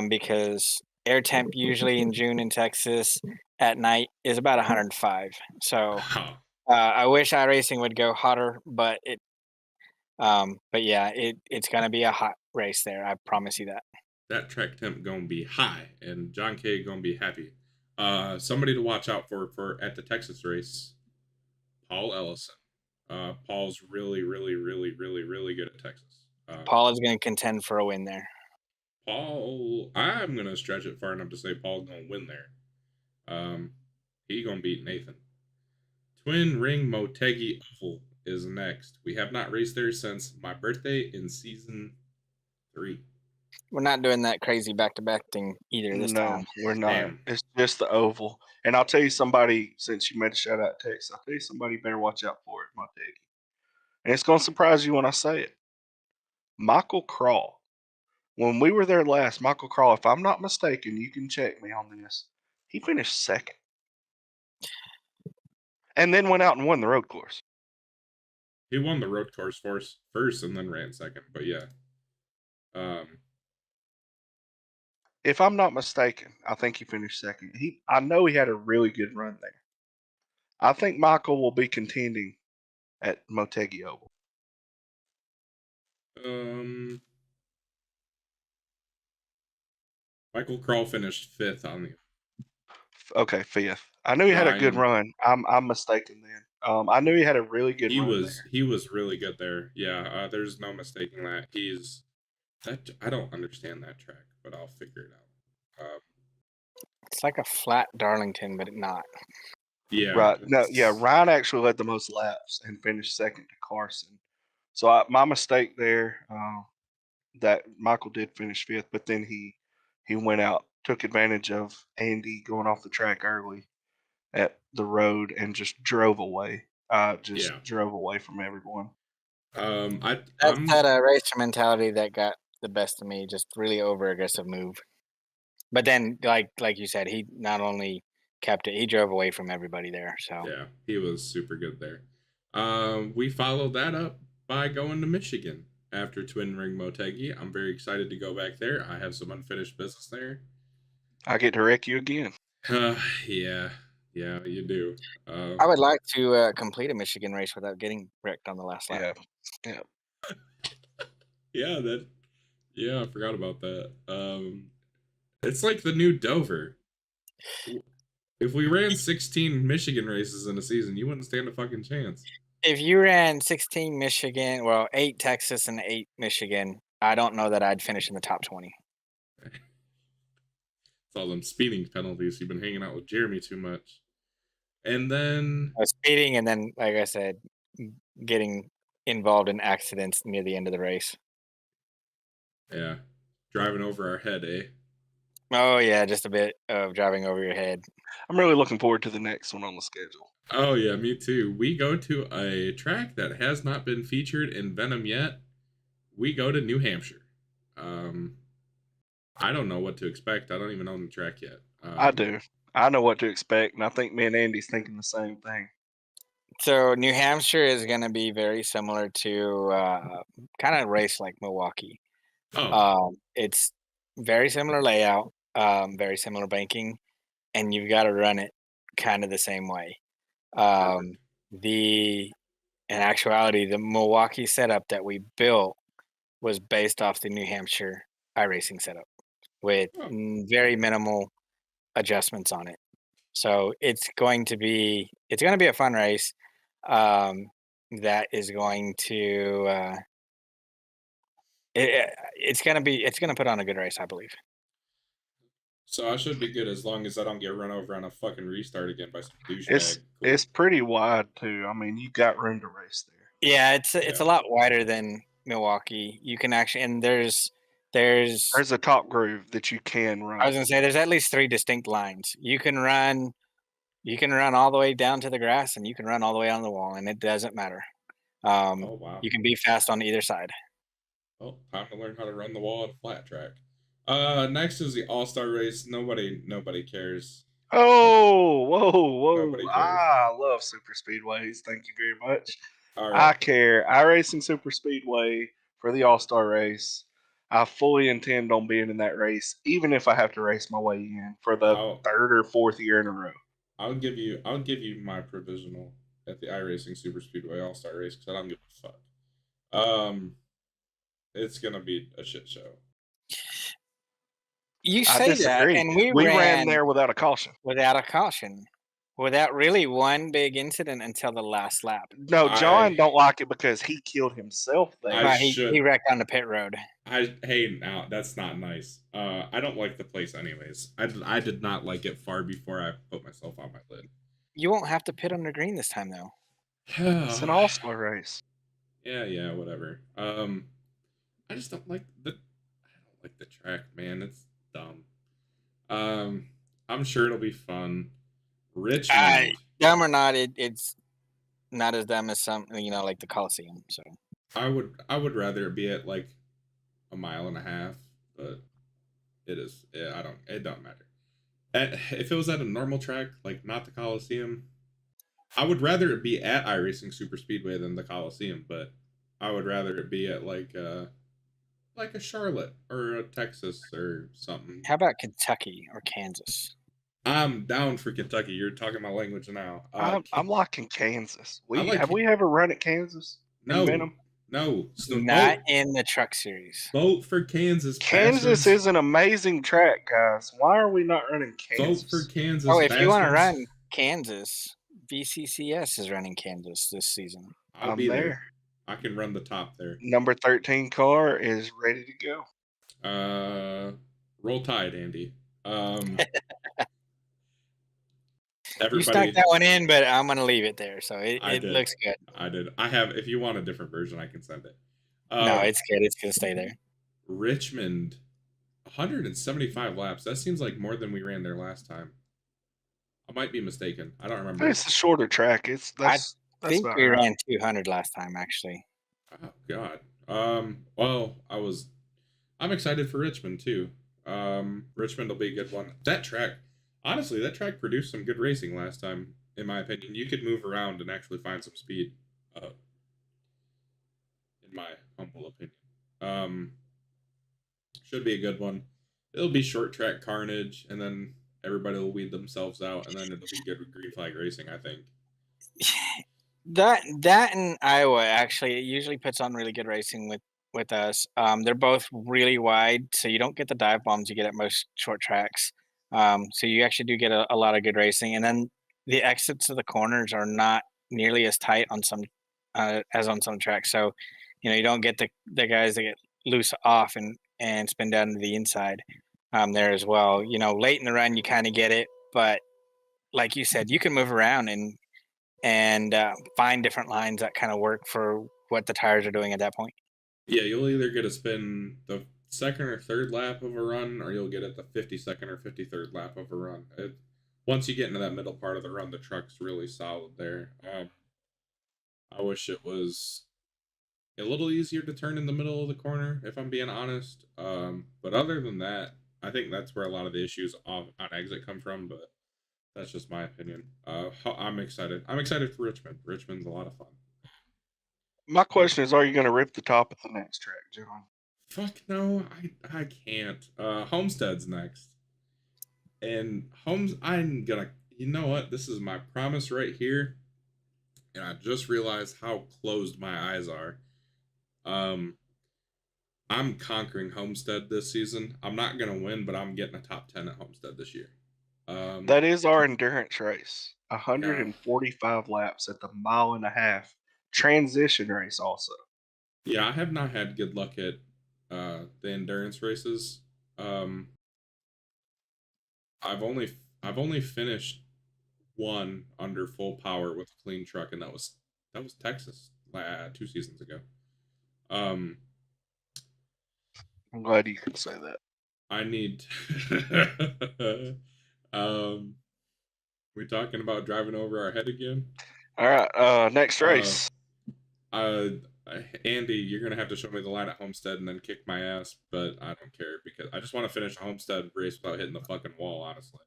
because air temp usually in June in Texas at night is about 105. So I wish iRacing would go hotter, but yeah, it's going to be a hot race there. I promise you that. That track temp gonna be high, and John K gonna be happy. Somebody to watch out for at the Texas race, Paul Ellison. Paul's really, really, really, really, really good at Texas. Paul is going to contend for a win there. Paul, I'm gonna stretch it far enough to say Paul's gonna win there. He gonna beat Nathan. Twin Ring Motegi Oval is next. We have not raced there since my birthday in season 3. We're not doing that crazy back-to-back thing either this time. No, we're not. Damn. It's just the oval. And I'll tell you somebody, since you made a shout out text, I'll tell you somebody better watch out for it, Motegi. And it's going to surprise you when I say it. Michael Crawl. When we were there last, Michael Crawl, if I'm not mistaken, you can check me on this, he finished second. And then went out and won the road course. He won the road course first and then ran second, but yeah. If I'm not mistaken, I think he finished second. I know he had a really good run there. I think Michael will be contending at Motegi Oval. Michael Crawl finished 5th on the. Okay, 5th. I knew he had a good run. I'm mistaken then. I knew he had a really good run. He was really good there. Yeah, there's no mistaking that. I don't understand that track, but I'll figure it out. It's like a flat Darlington, but not. Yeah. Right. No. Yeah. Ryan actually led the most laps and finished second to Carson. So my mistake there. That Michael did finish 5th, but then he went out, took advantage of Andy going off the track early at the road, and just drove away. Drove away from everyone. That's that racer mentality that got the best of me. Just really over aggressive move. But then, like you said, he not only kept it, he drove away from everybody there. So yeah, he was super good there. We followed that up by going to Michigan after Twin Ring Motegi. I'm very excited to go back there. I have some unfinished business there. I get to wreck you again. Yeah, you do. I would like to complete a Michigan race without getting wrecked on the last lap. Yeah. I forgot about that. It's like the new Dover. If we ran 16 Michigan races in a season, you wouldn't stand a fucking chance. If you ran 16 Michigan, 8 Texas and 8 Michigan, I don't know that I'd finish in the top 20. It's all them speeding penalties. You've been hanging out with Jeremy too much. And then Speeding, and then, like I said, getting involved in accidents near the end of the race. yeah, driving over our head, eh? Oh yeah, just a bit of driving over your head. I'm really looking forward to the next one on the schedule. Oh yeah, me too. We go to a track that has not been featured in Venom yet. We go to New Hampshire. I don't know what to expect. I don't even own the track yet. I do. I know what to expect, and I think me and Andy's thinking the same thing. So New Hampshire is going to be very similar to kind of race like Milwaukee. It's very similar layout, very similar banking, and you've got to run it kind of the same way. In actuality, the Milwaukee setup that we built was based off the New Hampshire iRacing setup with very minimal adjustments on it. So it's going to be a fun race. That is going to it's going to put on a good race, I believe. So I should be good as long as I don't get run over on a fucking restart again by some douchebag. It's pretty wide too. I mean, you got room to race there. Yeah, it's a lot wider than Milwaukee. You can actually, and there's a top groove that you can run. I was gonna say there's at least 3 distinct lines. You can run all the way down to the grass, and you can run all the way on the wall, and it doesn't matter. Oh wow! You can be fast on either side. Oh, time to learn how to run the wall on a flat track. Next is the All-Star race. Nobody cares. Oh, whoa! Nobody cares. I love super speedways. Thank you very much. All right. I care. iRacing Super Speedway for the All-Star race. I fully intend on being in that race, even if I have to race my way in for the 3rd or 4th year in a row. I'll give you my provisional at the iRacing Super Speedway All-Star race because I don't give a fuck. It's gonna be a shit show. You say that, and we ran there without a caution. Without really one big incident until the last lap. No, John don't like it because he killed himself there. He wrecked on the pit road. Hey, now that's not nice. I don't like the place anyways. I did not like it far before I put myself on my lid. You won't have to pit under green this time though. It's an all-star race. Yeah, whatever. I just don't like the track, man. It's dumb. I'm sure it'll be fun. Richmond. Dumb or not, it's not as dumb as some, like the Coliseum. So I would rather it be at like a mile and a half, but it is. Yeah, it don't matter. If it was at a normal track, like not the Coliseum, I would rather it be at iRacing Super Speedway than the Coliseum, but I would rather it be at like a Charlotte or a Texas or something. How about Kentucky or Kansas? I'm down for Kentucky. You're talking my language now. I'm liking Kansas. Have we ever run at Kansas? No, Venom? no, not in the Truck Series. Vote for Kansas. Kansas is an amazing track, guys. Why are we not running Kansas? Vote for Kansas. Oh, if you want to run Kansas, VCCS is running Kansas this season. I'll be there. I can run the top there. Number 13 car is ready to go. Roll Tide, Andy. You stuck that one in, but I'm gonna leave it there. So it looks good. I did. I have. If you want a different version, I can send it. No, it's good. It's gonna stay there. Richmond, 175 laps. That seems like more than we ran there last time. I might be mistaken. I don't remember. It's a shorter track. I think we ran 200 last time, actually. Oh God. Well, I'm excited for Richmond too. Richmond will be a good one. That track. Honestly, that track produced some good racing last time, in my opinion. You could move around and actually find some speed, in my humble opinion. Should be a good one. It'll be short track carnage, and then everybody will weed themselves out, and then it'll be good green flag racing, I think. That in Iowa, actually, it usually puts on really good racing with us. They're both really wide, so you don't get the dive bombs you get at most short tracks. So you actually do get a lot of good racing, and then the exits of the corners are not nearly as tight on some as on some tracks. So, you don't get the guys that get loose off and spin down to the inside there as well. You know, late in the run, you kind of get it, but like you said, you can move around and find different lines that kind of work for what the tires are doing at that point. Yeah, you'll either get a spin the second or third lap of a run, or you'll get it the 52nd or 53rd lap of a run. Once you get into that middle part of the run, the truck's really solid there. I wish it was a little easier to turn in the middle of the corner, if I'm being honest. But other than that, I think that's where a lot of the issues on exit come from, but that's just my opinion. I'm excited. I'm excited for Richmond. Richmond's a lot of fun. My question is, are you going to rip the top of the next track, John? Fuck no, I can't. Homestead's next. And I'm gonna, you know what? This is my promise right here. And I just realized how closed my eyes are. I'm conquering Homestead this season. I'm not gonna win, but I'm getting a top 10 at Homestead this year. That is our endurance race. 145 laps at the 1.5 transition race also. Yeah, I have not had good luck at the endurance races. I've only finished one under full power with a clean truck, and that was Texas 2 seasons ago. I'm glad you can say that. I need. We talking about driving over our head again? All right, next race. Andy, you're gonna have to show me the line at Homestead and then kick my ass, but I don't care because I just want to finish a Homestead race without hitting the fucking wall. Honestly,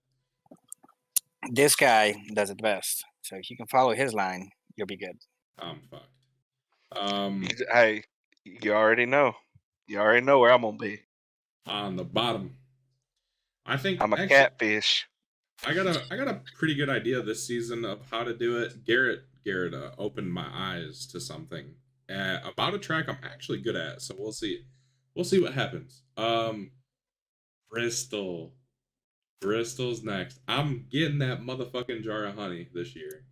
This guy does it best, so if you can follow his line, you'll be good. I'm fucked. Hey, you already know. You already know where I'm gonna be. On the bottom, I think I'm a catfish. I got a pretty good idea this season of how to do it. Garrett opened my eyes to something about a track I'm actually good at. So we'll see what happens. Bristol's next. I'm getting that motherfucking jar of honey this year.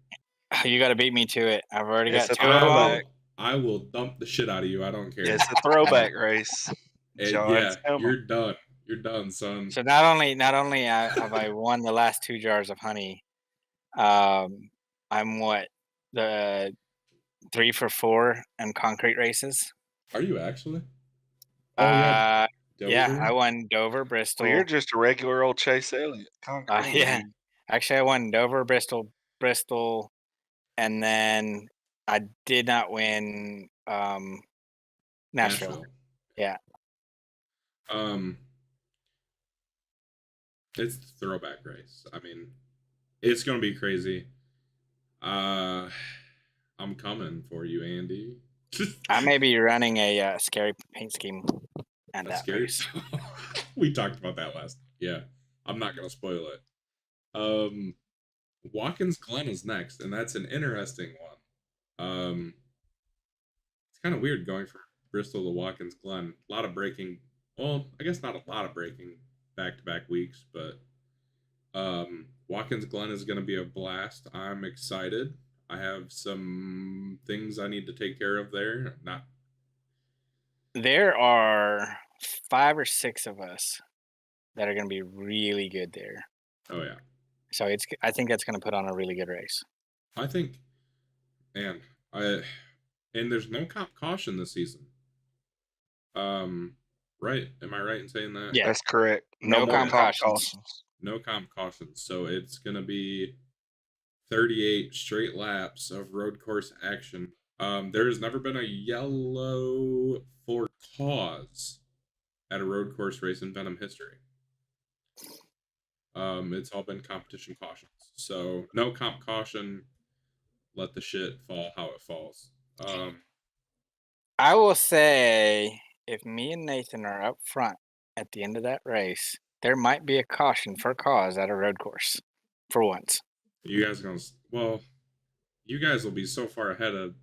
You got to beat me to it. I've already It's got a 2 of them. throwback. I will dump the shit out of you. I don't care. It's a throwback race. Yeah, you're done. You're done, son. So not only have I won the last 2 jars of honey, I'm the 3 for 4 in concrete races. Are you actually? Oh yeah. Dover? Yeah, I won Dover, Bristol. Well, you're just a regular old Chase Elliott. Yeah. Actually, I won Dover, Bristol, and then I did not win Nashville. Yeah. It's the throwback race. I mean, it's gonna be crazy. I'm coming for you, Andy. Ah, I may be running a scary paint scheme at that scary. race. We talked about that last. Yeah, I'm not gonna spoil it. Watkins Glen is next, and that's an interesting one. It's kind of weird going from Bristol to Watkins Glen. A lot of braking. Well, I guess not a lot of braking back-to-back weeks, but Watkins Glen is going to be a blast. I'm excited. I have some things I need to take care of there. There are 5 or 6 of us that are going to be really good there. Oh yeah. So I think that's going to put on a really good race. I think, and there's no comp caution this season. Right? Am I right in saying that? Yeah, that's correct. No comp cautions. No comp cautions. So it's gonna be 38 straight laps of road course action. There has never been a yellow for cause at a road course race in Venom history. It's all been competition cautions. So no comp caution. Let the shit fall how it falls. I will say, if me and Nathan are up front at the end of that race, there might be a caution for cause at a road course for once. You guys you guys will be so far ahead of.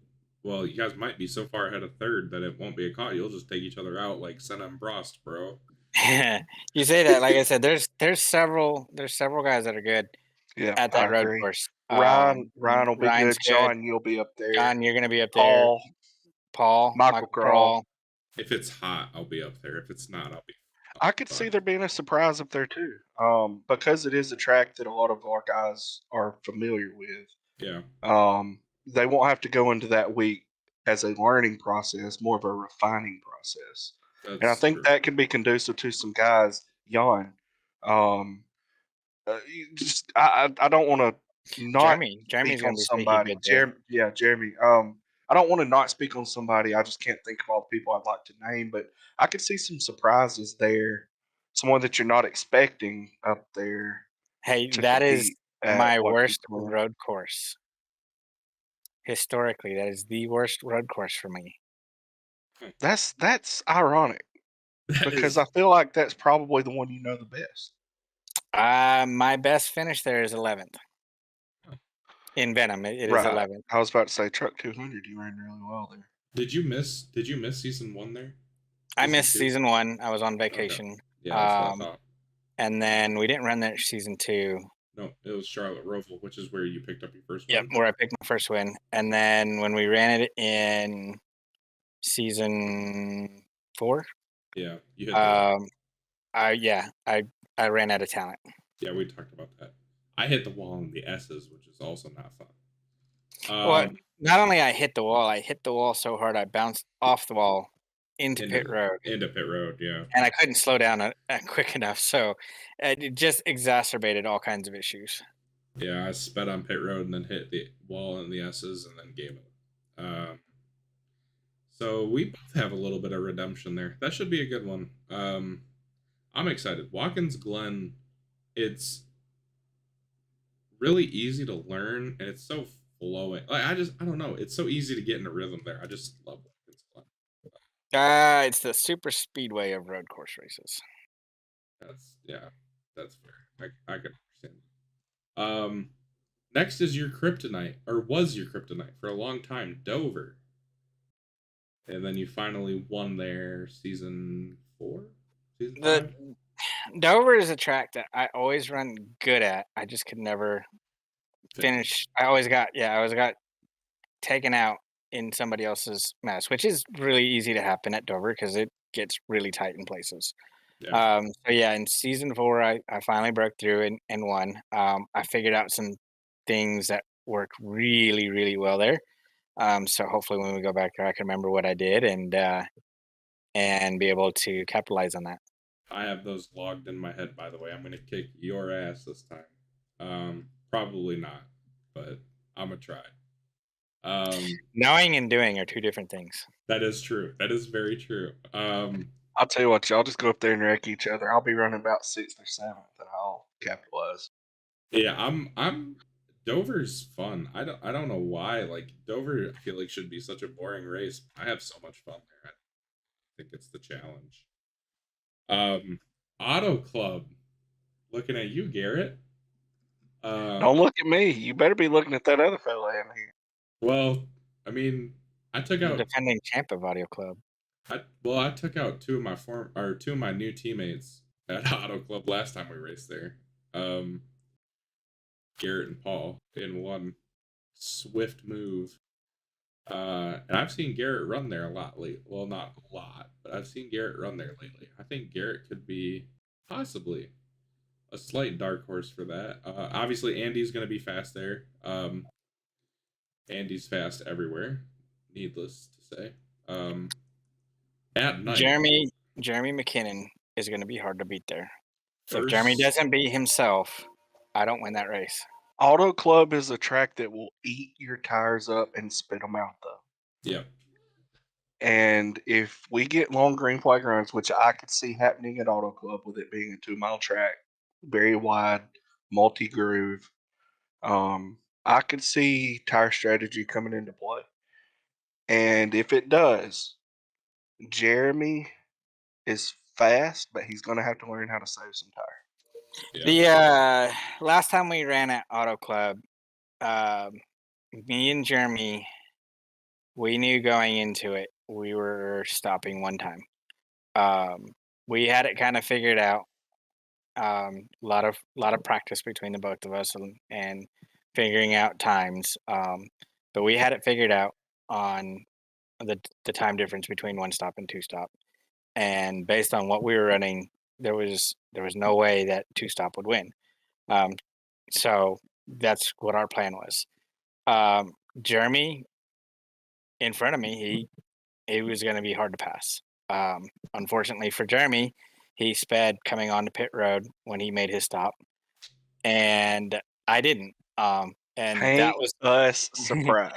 Well, you guys might be so far ahead of third that it won't be a caution. You'll just take each other out like Senna and Prost, bro. You say that, like I said, there's several guys that are good at that road course. Ryan will be Ryan's good. John, you'll be up there. John, you're gonna be up there. Paul, Michael Crawl. If it's hot, I'll be up there. If it's not, I'll be. I could see there being a surprise up there too, because it is a track that a lot of our guys are familiar with. Yeah, They won't have to go into that week as a learning process, more of a refining process. And I that's think true. that can be conducive to some guys yawn. Um, I don't want to not Jeremy's speak on gonna be sneaky somebody. good there. Jeremy. I don't want to not speak on somebody. I just can't think of all the people I'd like to name, but I could see some surprises there. Someone that you're not expecting up there Hey, to that is compete at my what he's worst doing. road course. Historically, that is the worst road course for me. That's ironic That because is I feel like that's probably the one you know the best. My best finish there is 11th in Venom. It is Right. 11th. I was about to say Truck 200. You ran really well there. Did you miss season 1 there? I Season missed 2? season 1. I was on Okay. vacation. Yeah, that's what I thought. And then we didn't run that season 2. No, it was Charlotte Roval, which is where you picked up your first Yep, win. where I picked my first win. And then when we ran it in season 4, Yeah, you hit the wall. I ran out of talent. Yeah, we talked about that. I hit the wall in the S's, which is also not fun. Well, not only I hit the wall so hard I bounced off the wall into pit road, Into pit road, yeah. and I couldn't slow down quick enough. So it just exacerbated all kinds of issues. Yeah, I sped on pit road and then hit the wall in the S's and then gave up. So we both have a little bit of redemption there. That should be a good one. I'm excited. Watkins Glen, it's really easy to learn and it's so flowing. Like I don't know. It's so easy to get in a rhythm there. I just love Watkins Glen. It's the super speedway of road course races. That's fair. I can understand. Next is your kryptonite, or was your kryptonite for a long time, Dover. And then you finally won there season 4? Season 5? Dover is a track that I always run good at. I just could never finish. I always got taken out in somebody else's mess, which is really easy to happen at Dover because it gets really tight in places. Yeah. So yeah, in season 4, I finally broke through and won. I figured out some things that work really, really well there. So hopefully when we go back there, I can remember what I did and be able to capitalize on that. I have those logged in my head, by the way. I'm going to kick your ass this time. Probably not, but I'm going to try. Knowing and doing are two different things. That is true. That is very true. I'll tell you what, y'all just go up there and wreck each other. I'll be running about 6th or 7th, and I'll capitalize. Yeah, I'm. Dover's fun. I don't know why. Like Dover, I feel like should be such a boring race. I have so much fun there. I think it's the challenge. Auto Club. Looking at you, Garrett. Don't look at me. You better be looking at that other fella in here. Well, I mean, I took out Defending champ of Audio Club. I took out two of my new teammates at Auto Club last time we raced there. Garrett and Paul in one swift move. And I've seen Garrett run there a lot lately. Well, not a lot, but I've seen Garrett run there lately. I think Garrett could be possibly a slight dark horse for that. Obviously, Andy's going to be fast there. Andy's fast everywhere, needless to say. At night, Jeremy McKinnon is going to be hard to beat there. So if Jeremy first, doesn't beat himself, I don't win that race. Auto Club is a track that will eat your tires up and spit them out, though. yeah, And if we get long green flag runs, which I could see happening at Auto Club with it being a 2-mile track, very wide, multi groove, I could see tire strategy coming into play. And if it does, Jeremy is fast, but he's going to have to learn how to save some tire. Yeah. The last time we ran at Auto Club, me and Jeremy, we knew going into it we were stopping one time. We had it kind of figured out. A lot of practice between the both of us and figuring out times. But we had it figured out on the time difference between one stop and two stop. And based on what we were running, there was no way that two stop would win. Um, so that's what our plan was. Jeremy in front of me, he was going to be hard to pass. Unfortunately for Jeremy, he sped coming onto pit road when he made his stop, and I didn't. And that Paint was us surprised.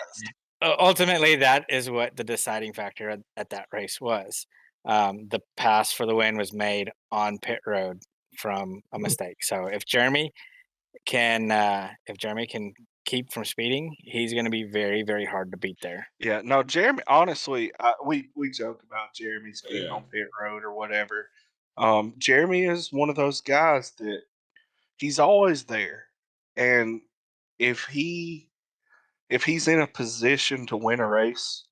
ultimately that is what the deciding factor at that race was. The pass for the win was made on pit road from a mistake. So if Jeremy can keep from speeding, he's going to be very very hard to beat there. Yeah, no, Jeremy. Honestly, we joke about Jeremy speeding Yeah. on pit road or whatever. Jeremy is one of those guys that he's always there, and if he if he's in a position to win a race,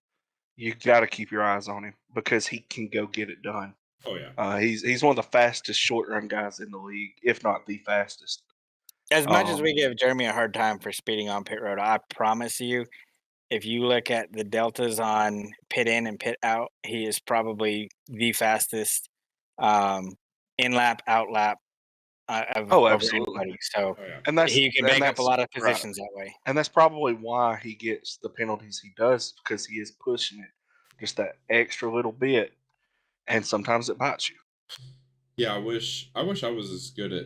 you got to keep your eyes on him because he can go get it done. Oh yeah. He's one of the fastest short run guys in the league, if not the fastest. As much as Um, we give Jeremy a hard time for speeding on pit road, I promise you, if you look at the deltas on pit in and pit out, he is probably the fastest um, in lap, out lap of oh, over absolutely, anybody. So Oh yeah. and that's he can and make up a that's lot of right. positions that way. And that's probably why he gets the penalties he does because he is pushing it just that extra little bit, and sometimes it bites you. Yeah, I wish I was as good at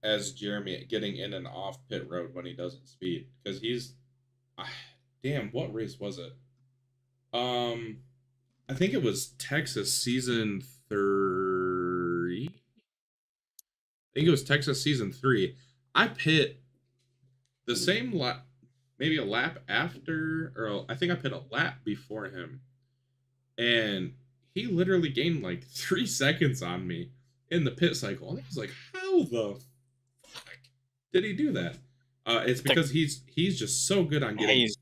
as Jeremy at getting in and off pit road when he doesn't speed because he's ah, damn, what race was it? Um I think it was Texas season 3. I think it was Texas season 3. I pit the same lap, maybe a lap after, or I think I pit a lap before him, and he literally gained like 3 seconds on me in the pit cycle. And I was like, how the fuck did he do that? It's The, because he's just so good on getting he's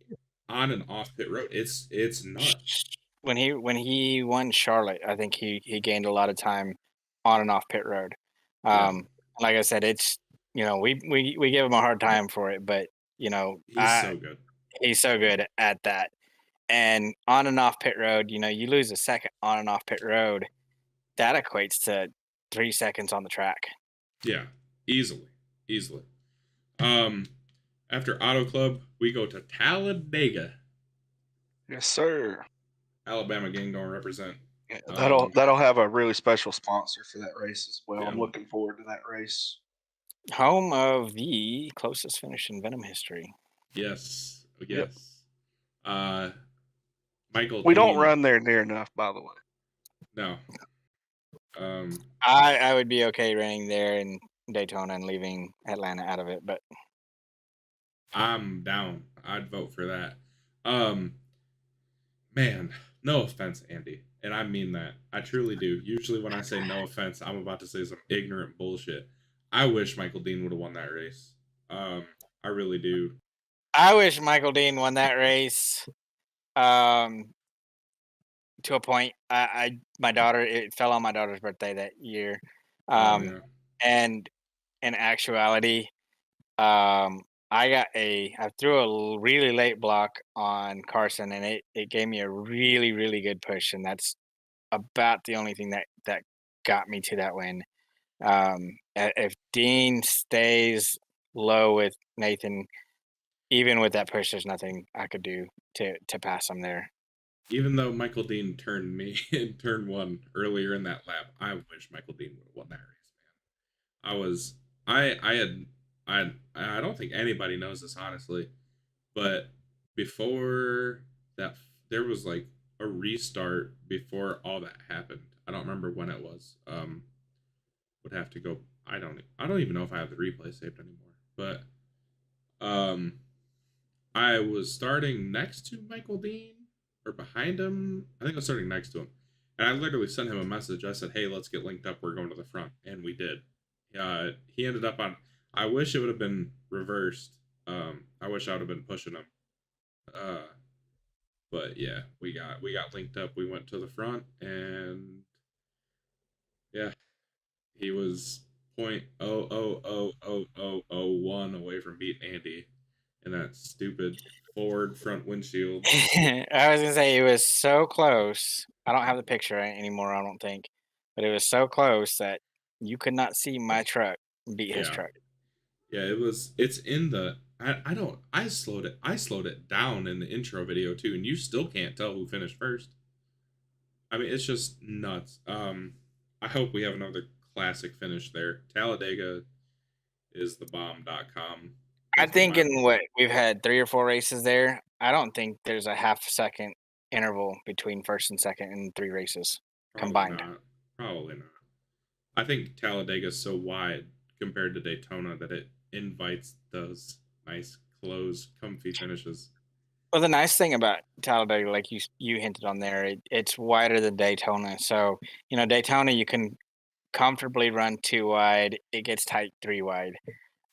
on and off pit road. It's nuts. when he won Charlotte, I think he gained a lot of time on and off pit road. Yeah, Like I said, it's we give him a hard time for it, but he's so good. he's so good at that. And on and off pit road, you lose a second on and off pit road, that equates to 3 seconds on the track. Yeah, easily, easily. Um, After Auto Club, we go to Talladega. Yes, sir. Alabama gang gonna represent. Yeah, Um, that'll have a really special sponsor for that race as well. yeah, I'm looking forward to that race. Home of the closest finish in Venom history. yes, Yep. yes. Uh, Michael We don't Dean. run there near enough, by the way. No. Um, I would be okay running there in Daytona and leaving Atlanta out of it, but I'm down. I'd vote for that. Um, Man, no offense, Andy, and I mean that. I truly do. Usually, when I say no offense, I'm about to say some ignorant bullshit. I wish Michael Dean would have won that race. Um, I really do. I wish Michael Dean won that race. To a point, my daughter, it fell on my daughter's birthday that year, Oh um, yeah. and in actuality, I threw a really late block on Carson, and it gave me a really really good push, and that's about the only thing that got me to that win. If Dean stays low with Nathan, even with that push, there's nothing I could do to pass him there. Even though Michael Dean turned me in turn one earlier in that lap, I wish Michael Dean would have won that race, man. I was I had I don't think anybody knows this honestly, but before that there was like a restart before all that happened. I don't remember when it was. Would have to go. I don't even know if I have the replay saved anymore. But um I was starting next to Michael Dean or behind him. I think I was starting next to him. And I literally sent him a message. I said, "Hey, let's get linked up. We're going to the front." And we did. He ended up on. I wish it would have been reversed. I wish I would have been pushing him. Uh, but yeah, we got linked up. We went to the front, and yeah, he was .0000001 away from beating Andy, in that stupid forward front windshield. I was gonna say it was so close. I don't have the picture anymore, I don't think, but it was so close that you could not see my truck beat his Yeah. truck. Yeah, it's in the I slowed it down in the intro video too, and you still can't tell who finished first. I mean, it's just nuts. I hope we have another classic finish there. Talladega is the bomb.com. I That's what think my in what we've had 3 or 4 races there, I don't think there's a half second interval between first and second in 3 races probably combined. not. Probably not. I think Talladega is so wide compared to Daytona that it invites those nice, close, comfy finishes. Well, the nice thing about Talladega, like you hinted on there, it's wider than Daytona. So, Daytona you can comfortably run 2 wide. It gets tight 3 wide.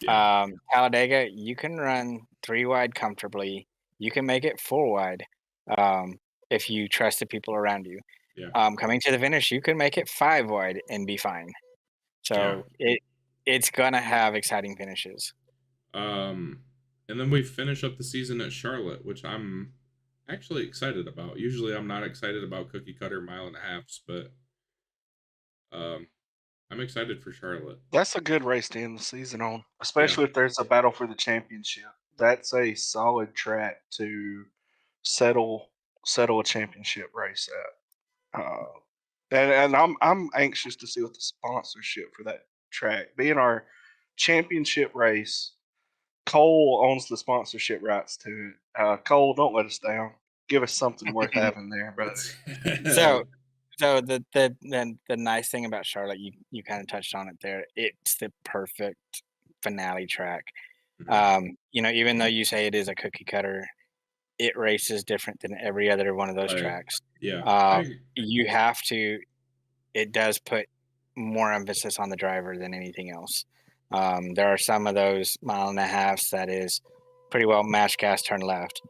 Yeah. Talladega, you can run 3 wide comfortably. You can make it 4 wide, um, if you trust the people around you. Yeah. Coming to the finish, you can make it 5 wide and be fine. Yeah. So it's gonna have exciting finishes. And then we finish up the season at Charlotte, which I'm actually excited about. Usually I'm not excited about cookie cutter mile and a halves, but I'm excited for Charlotte. That's a good race to end the season on, Yeah. especially if there's a battle for the championship. That's a solid track to settle a championship race at. And I'm anxious to see what the sponsorship for that track. Being our championship race, Cole owns the sponsorship rights to it. Cole, don't let us down. Give us something worth having there, brother. So so the nice thing about Charlotte, you kind of touched on it there. It's the perfect finale track. Even though you say it is a cookie cutter, it races different than every other one of those tracks. Yeah. You have to. It does put more emphasis on the driver than anything else. There are some of those mile and a halves that is pretty well match gas turn left,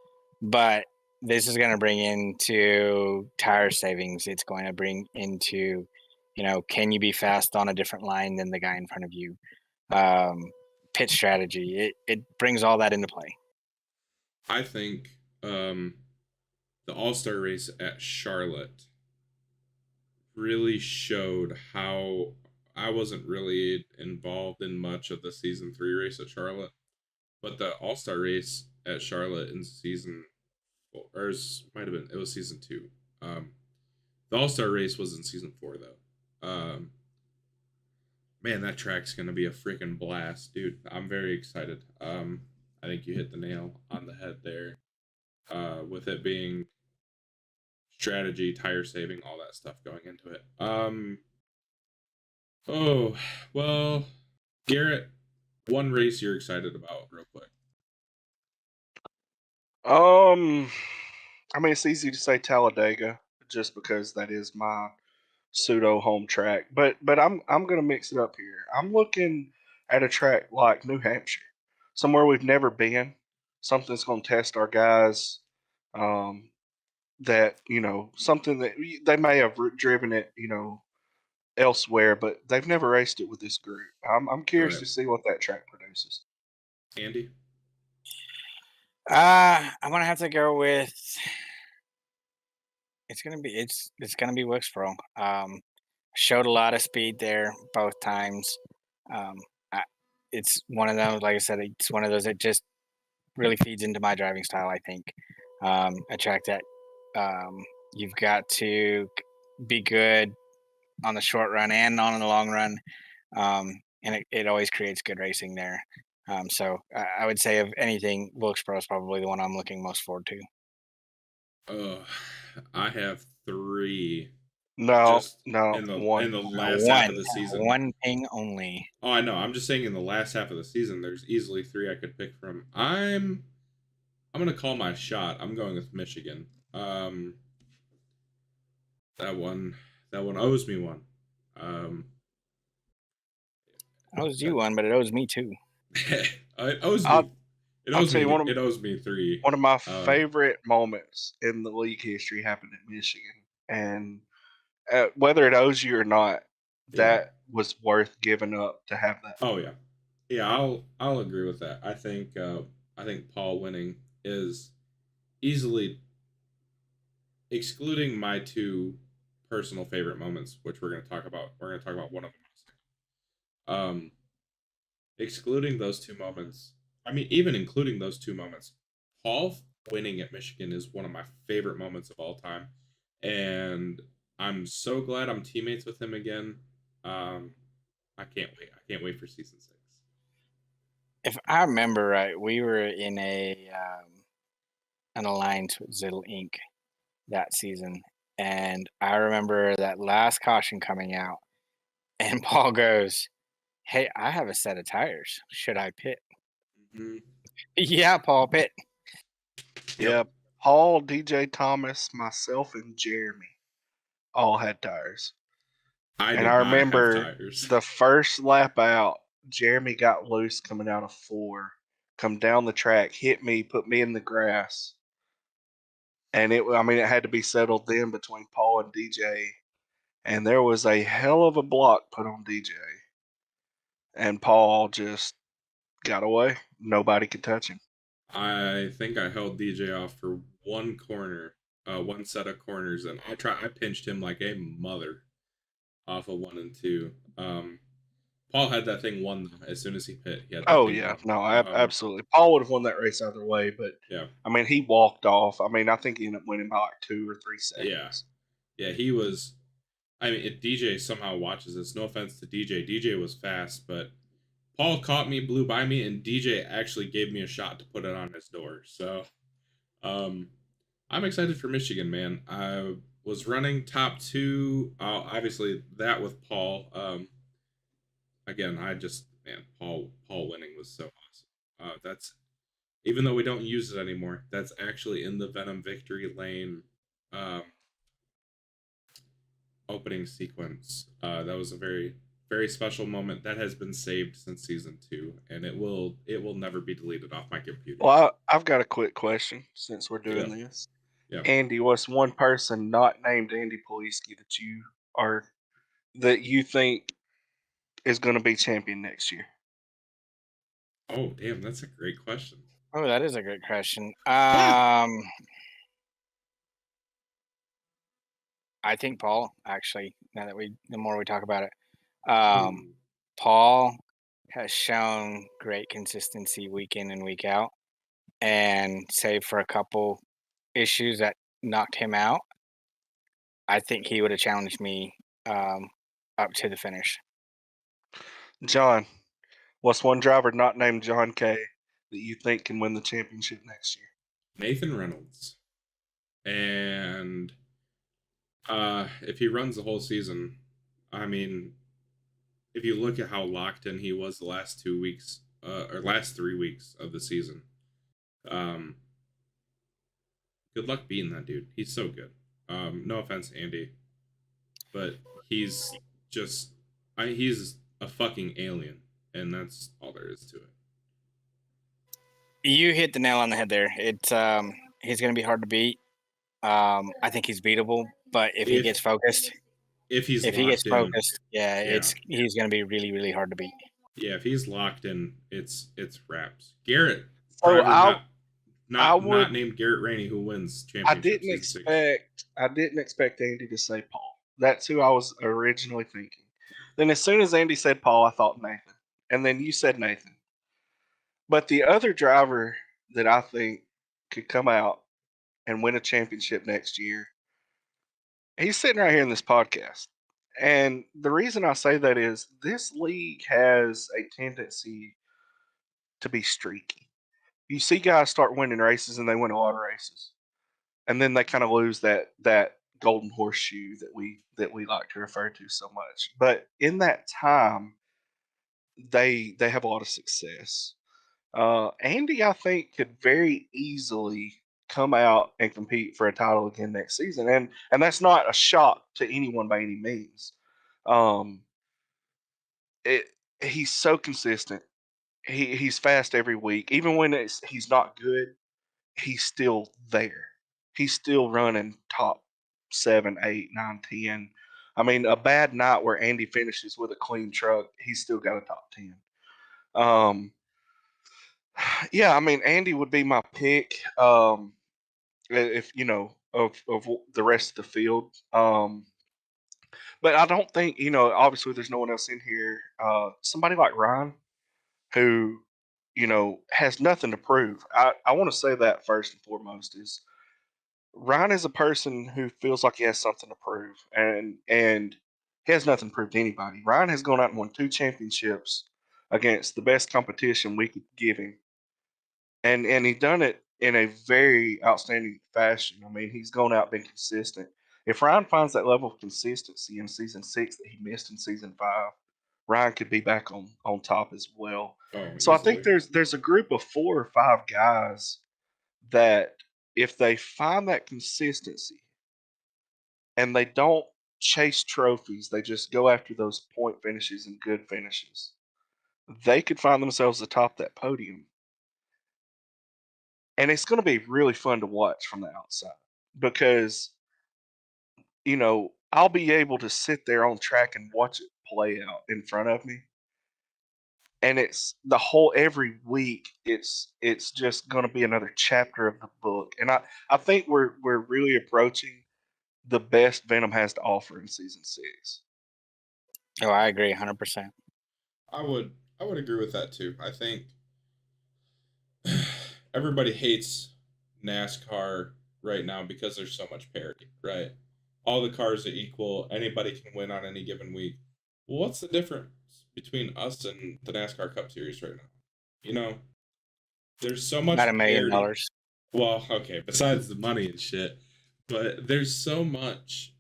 but this is going to bring into tire savings. It's going to bring into, can you be fast on a different line than the guy in front of you? Pit strategy. It brings all that into play. I think the All-Star race at Charlotte really showed how I wasn't really involved in much of the season 3 race at Charlotte, but the All-Star race at Charlotte in season 4, or it was season 2. The All-Star race was in season 4 though. Man, that track's gonna be a freaking blast, dude. I'm very excited. I think you hit the nail on the head there. With it being strategy, tire saving, all that stuff going into it. Oh, well, Garrett, one race you're excited about, real quick. I mean, it's easy to say Talladega just because that is my pseudo home track, but I'm gonna mix it up here. I'm looking at a track like New Hampshire, somewhere we've never been. Something's gonna test our guys. That something that they may have driven it, elsewhere, but they've never raced it with this group. I'm curious Right. to see what that track produces. Andy? I'm gonna have to go with. It's gonna be Wilkesboro. Showed a lot of speed there both times. Um, I, it's one of those, like I said, it's one of those that just really feeds into my driving style. I think a track that you've got to be good on the short run and on the long run, and it always creates good racing there. So I would say, of anything, Wilkesboro is probably the one I'm looking most forward to. I have 3. No, Just no, in the one. last half of the season. One thing only. Oh, I know. I'm just saying in the last half of the season, there's easily 3 I could pick from. I'm gonna call my shot. I'm going with Michigan. That one owes me one. Owes you one, but it owes me two. It owes I'll- me. It I'll owes tell me. you one of- It owes me 3. One of my favorite moments in the league history happened at Michigan, and whether it owes you or not, that was worth giving up to have that. Oh yeah, yeah. I'll agree with that. I think I think Paul winning is easily, excluding my two personal favorite moments, which we're going to talk about. We're going to talk about one of them. Excluding those two moments, I mean, even including those two moments, Paul winning at Michigan is one of my favorite moments of all time, and I'm so glad I'm teammates with him again. I can't wait. I can't wait for season 6. If I remember right, we were in an alliance with Ziddle Inc. that season, and I remember that last caution coming out, and Paul goes, "Hey, I have a set of tires. Should I pit?" Mm-hmm. Yeah, Paul, pit. Yeah, Paul, DJ Thomas, myself, and Jeremy all had tires. I And did I not have remember tires. the first lap out, Jeremy got loose coming out of 4, come down the track, hit me, put me in the grass. And it had to be settled then between Paul and DJ. And there was a hell of a block put on DJ. And Paul just got away. Nobody could touch him. I think I held DJ off for one corner, one set of corners, and I pinched him like a mother off of 1 and 2. Paul had that thing won though. As soon as he pit, he had that Oh, thing yeah. won. No, absolutely. Paul would have won that race either way, but Yeah, he walked off. I think he ended up winning by like 2 or 3 yeah, seconds. yeah. He was. I mean, if DJ somehow watches this, no offense to DJ. DJ was fast, but Paul caught me, blew by me, and DJ actually gave me a shot to put it on his door. So, I'm excited for Michigan, man. I was running top 2. Obviously, that with Paul. Again, Paul winning was so awesome. That's, even though we don't use it anymore, that's actually in the Venom Victory Lane opening sequence. That was a very, very special moment that has been saved since season 2, and it will never be deleted off my computer. Well, I've got a quick question since we're doing this. Yeah. Andy, what's one person not named Andy Policky that you think is going to be champion next year? Oh, damn, that's a great question. Oh, that is a good question. I think Paul, actually, the more we talk about it, Paul has shown great consistency week in and week out, and save for a couple issues that knocked him out, I think he would have challenged me up to the finish. John, what's one driver not named John K that you think can win the championship next year? Nathan Reynolds. And if he runs the whole season, I mean, if you look at how locked in he was the last 2 weeks, or last 3 weeks of the season, good luck beating that dude. He's so good. No offense, Andy, but he's a fucking alien, and that's all there is to it. You hit the nail on the head there. It's he's going to be hard to beat. I think he's beatable, but if he gets focused, he's he's going to be really, really hard to beat. Yeah, if he's locked in, it's wraps. Garrett, So driver not named Garrett Rainey, who wins championship. I didn't expect Andy to say Paul. That's who I was originally thinking. Then as soon as Andy said Paul, I thought Nathan, and then you said Nathan. But the other driver that I think could come out and win a championship next year, he's sitting right here in this podcast. And the reason I say that is this league has a tendency to be streaky. You see guys start winning races and they win a lot of races. And then they kind of lose that golden horseshoe that we like to refer to so much. But in that time, they have a lot of success. Andy, I think, could very easily come out and compete for a title again next season, and that's not a shock to anyone by any means. Um, he's so consistent. He's fast every week, even when he's not good. He's still there. He's still running top 7, 8, 9, 10. I mean, a bad night where Andy finishes with a clean truck, he's still got a top 10. Yeah, I mean, Andy would be my pick. If of the rest of the field. But I don't think obviously there's no one else in here. Somebody like Ryan, who has nothing to prove. I want to say that first and foremost is Ryan is a person who feels like he has something to prove, and he has nothing to prove to anybody. Ryan has gone out and won 2 championships against the best competition we could give him, and he done it in a very outstanding fashion. I mean, he's gone out been consistent. If Ryan finds that level of consistency in season 6 that he missed in season 5, Ryan could be back on top as well. Oh, So I think easily. there's a group of 4 or 5 guys that if they find that consistency and they don't chase trophies, they just go after those point finishes and good finishes, they could find themselves atop that podium. And it's going to be really fun to watch from the outside because, I'll be able to sit there on track and watch it play out in front of me. And it's the whole every week it's just going to be another chapter of the book. And I think we're really approaching the best Venom has to offer in season 6. Oh, I agree 100%. I would agree with that too. I think everybody hates NASCAR right now because there's so much parity, right? All the cars are equal. Anybody can win on any given week. Well, what's the difference between us and the NASCAR Cup Series right now? There's so much About $1 million. parity. Well, okay, besides the money and shit, but there's so much,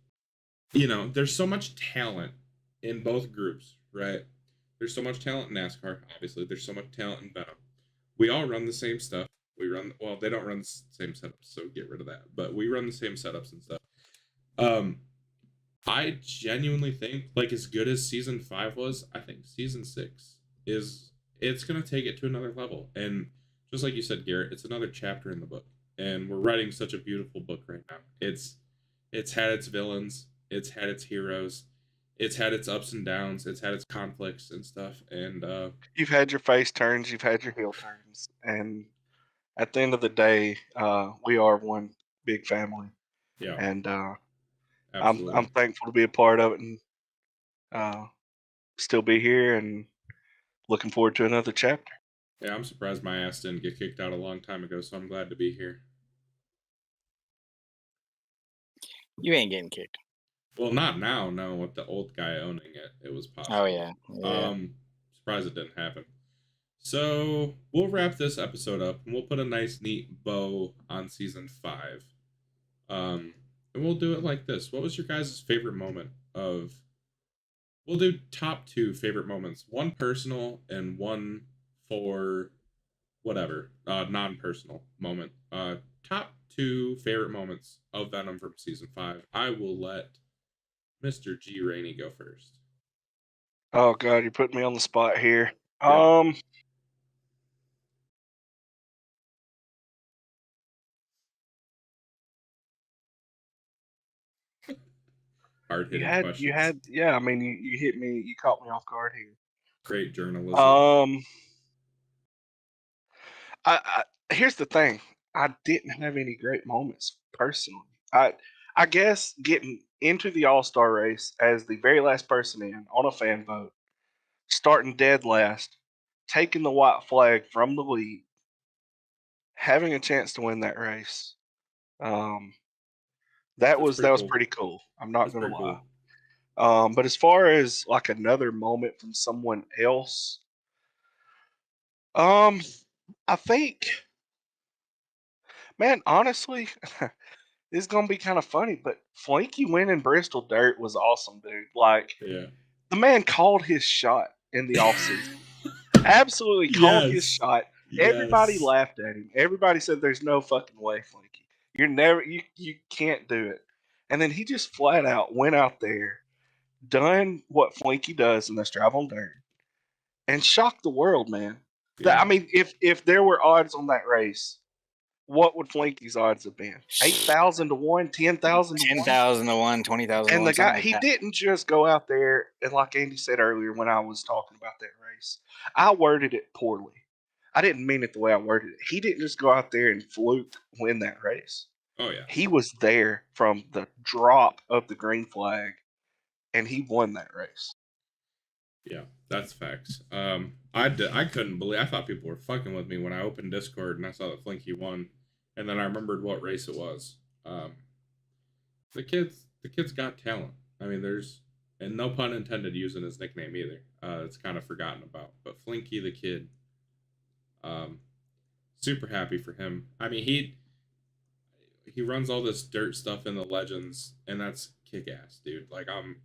there's so much talent in both groups, right? There's so much talent in NASCAR, obviously. There's so much talent in Venom. We all run the same stuff. They don't run the same setups, so get rid of that. But we run the same setups and stuff. I genuinely think, like, as good as season 5 was, I think season 6 it's gonna take it to another level. And just like you said, Garrett, it's another chapter in the book. And we're writing such a beautiful book right now. It's had its villains, it's had its heroes, it's had its ups and downs, it's had its conflicts and stuff. And You've had your face turns, you've had your heel turns, and at the end of the day, we are one big family. yeah, And absolutely. I'm thankful to be a part of it and still be here and looking forward to another chapter. Yeah, I'm surprised my ass didn't get kicked out a long time ago, so I'm glad to be here. You ain't getting kicked. Well, not now, no, with the old guy owning it was possible. Oh yeah. Surprised it didn't happen. So we'll wrap this episode up and we'll put a nice neat bow on season 5. And we'll do it like this. What was your guys' favorite moment of we'll do top 2 favorite moments. One personal and one for whatever. Non-personal moment. Top 2 favorite moments of Venom from season 5. I will let Mr. G. Rainey go first. Oh God, you're putting me on the spot here. Yeah. Hard-hitting questions. Yeah. I mean, you hit me. You caught me off guard here. Great journalism. Here's the thing. I didn't have any great moments personally. I guess getting into the All-Star race as the very last person in on a fan vote, starting dead last, taking the white flag from the lead, having a chance to win that race. That was pretty cool. I'm not That's gonna pretty lie. cool. But as far as like another moment from someone else, I think, man, honestly, this is gonna be kind of funny, but Flanky winning Bristol Dirt was awesome, dude. Like, Yeah. the man called his shot in the offseason. Absolutely called his shot. Everybody laughed at him. Everybody said, "There's no fucking way, Flanky. You can't do it." And then he just flat out went out there, done what Flanky does, and that's drive on dirt, and shocked the world, man. Yeah. I mean, if there were odds on that race, what would Flanky's odds have been? 8,000 to 1, 10,000 to 1? 10,000 to 1, 20,000 to 1. And the guy, like he that. didn't just go out there, and like Andy said earlier when I was talking about that race, I worded it poorly. I didn't mean it the way I worded it. He didn't just go out there and fluke win that race. Oh yeah. He was there from the drop of the green flag, and he won that race. Yeah, that's facts. I couldn't believe. I thought people were fucking with me when I opened Discord and I saw that Flinky won, and then I remembered what race it was. The kid's got talent. I mean, and no pun intended using his nickname either. It's kind of forgotten about. But Flinky the kid, um, super happy for him. I mean, he runs all this dirt stuff in the Legends, and that's kick ass, dude. Like I'm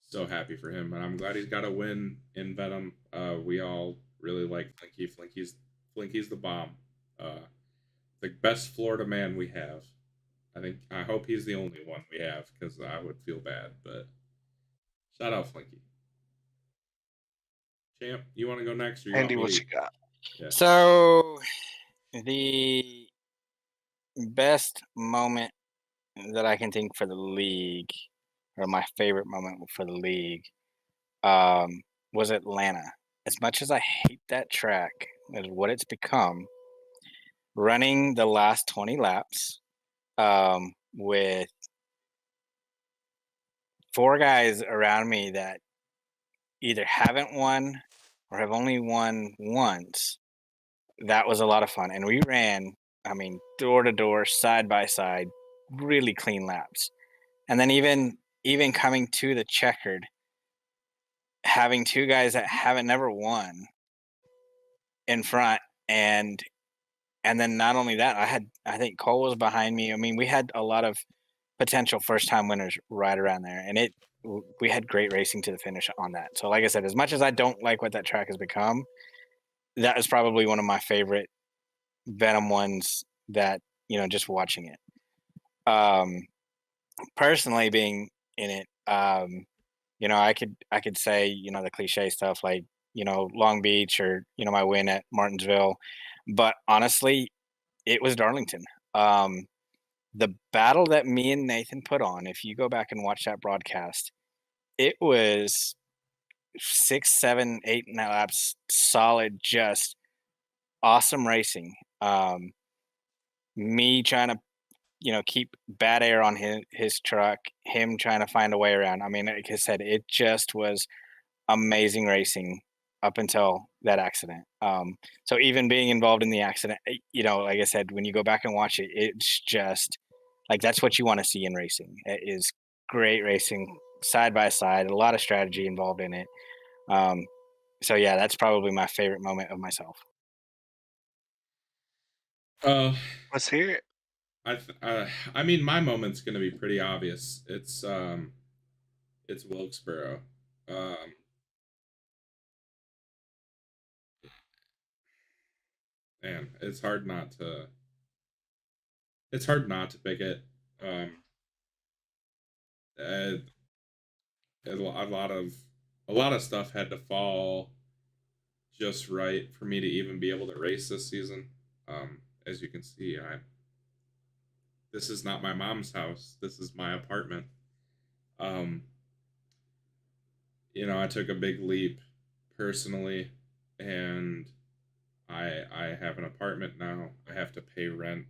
so happy for him, and I'm glad he's got a win in Venom. We all really like Flinky. Flinky's the bomb. The best Florida man we have. I hope he's the only one we have because I would feel bad. But shout out Flinky. Champ, you want to go next? Or Andy, what you got? Yeah. So the best moment that I can think for the league, or my favorite moment for the league, was Atlanta. As much as I hate that track, as what it's become, running the last 20 laps with 4 guys around me that either haven't won or have only won once, that was a lot of fun. And we ran, I mean, door to door, side by side, really clean laps. And then even coming to the checkered, having 2 guys that haven't never won in front, and then not only that, I think Cole was behind me. I mean, we had a lot of potential first time winners right around there, and we had great racing to the finish on that. So like I said, as much as I don't like what that track has become, that is probably one of my favorite Venom ones that, just watching it. Personally being in it, I could say, the cliche stuff like, Long Beach or, my win at Martinsville. But honestly, it was Darlington. The battle that me and Nathan put on, if you go back and watch that broadcast, it was 6, 7, 8 laps, solid, just awesome racing. Me trying to, keep bad air on his truck, him trying to find a way around. I mean, like I said, it just was amazing racing up until that accident. So even being involved in the accident, like I said, when you go back and watch it, it's just like that's what you want to see in racing. It is great racing side by side, a lot of strategy involved in it. So yeah, that's probably my favorite moment of myself. Let's hear it. I mean, my moment's gonna be pretty obvious. It's Wilkesboro. Man, it's hard not to pick it. A, a lot of stuff had to fall just right for me to even be able to race this season. As you can see, this is not my mom's house. This is my apartment. I took a big leap personally, and I have an apartment now. I have to pay rent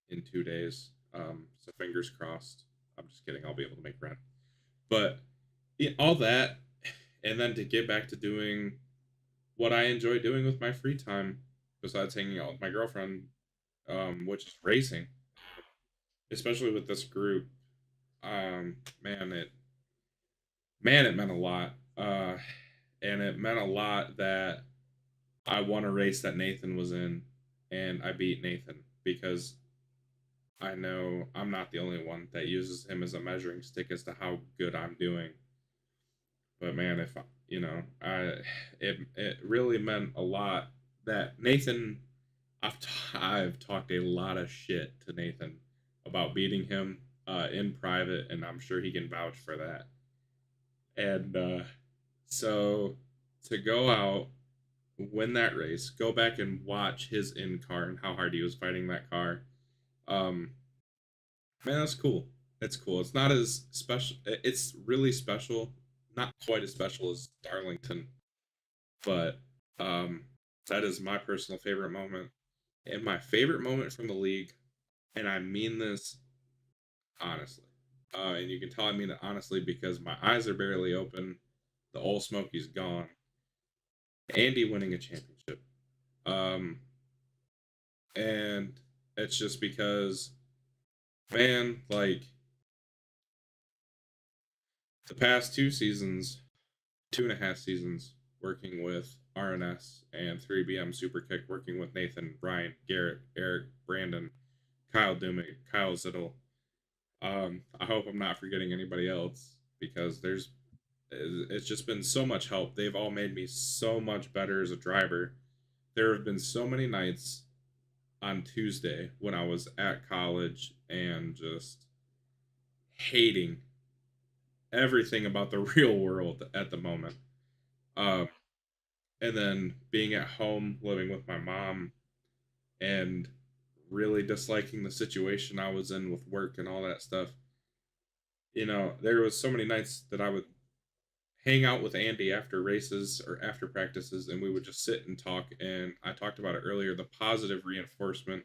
in 2 days. So fingers crossed. I'm just kidding. I'll be able to make rent. But all that, and then to get back to doing what I enjoy doing with my free time, besides hanging out with my girlfriend, which is racing, especially with this group. Man, it meant a lot. And it meant a lot that I won a race that Nathan was in, and I beat Nathan because I know I'm not the only one that uses him as a measuring stick as to how good I'm doing. But man, if it really meant a lot that Nathan. I've talked a lot of shit to Nathan about beating him in private, and I'm sure he can vouch for that. And so to go out, win that race, go back and watch his in car and how hard he was fighting that car. Man, that's cool. It's cool. It's not as special. It's really special. Not quite as special as Darlington, but That is my personal favorite moment. And my favorite moment from the league, and I mean this honestly. And you can tell I mean it honestly because my eyes are barely open. The old Smoky's gone. Andy winning a championship. And it's just because, man, like the past 2 seasons, 2.5 seasons, working with RNS and 3BM Superkick, working with Nathan, Brian, Garrett, Eric, Brandon, Kyle Dumig, Kyle Zittel. I hope I'm not forgetting anybody else because it's just been so much help. They've all made me so much better as a driver. There have been so many nights on Tuesday when I was at college and just hating everything about the real world at the moment. Um, and then being at home living with my mom and really disliking the situation I was in with work and all that stuff. There was so many nights that I would hang out with Andy after races or after practices, and we would just sit and talk. And I talked about it earlier, the positive reinforcement.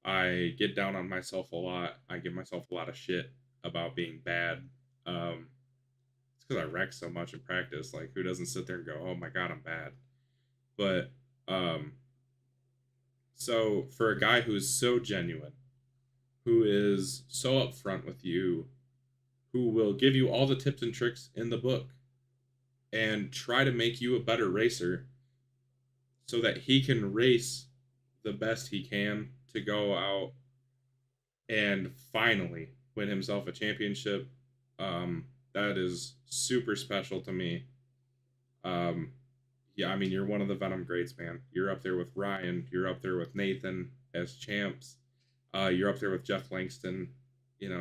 I get down on myself a lot. I give myself a lot of shit about being bad. It's because I wreck so much in practice. Like, who doesn't sit there and go, "Oh my god, I'm bad"? But so for a guy who is so genuine, who is so upfront with you, who will give you all the tips and tricks in the book and try to make you a better racer so that he can race the best he can to go out and finally win himself a championship. That is super special to me. Yeah, I mean, you're one of the Venom greats, man. You're up there with Ryan. You're up there with Nathan as champs. You're up there with Jeff Langston.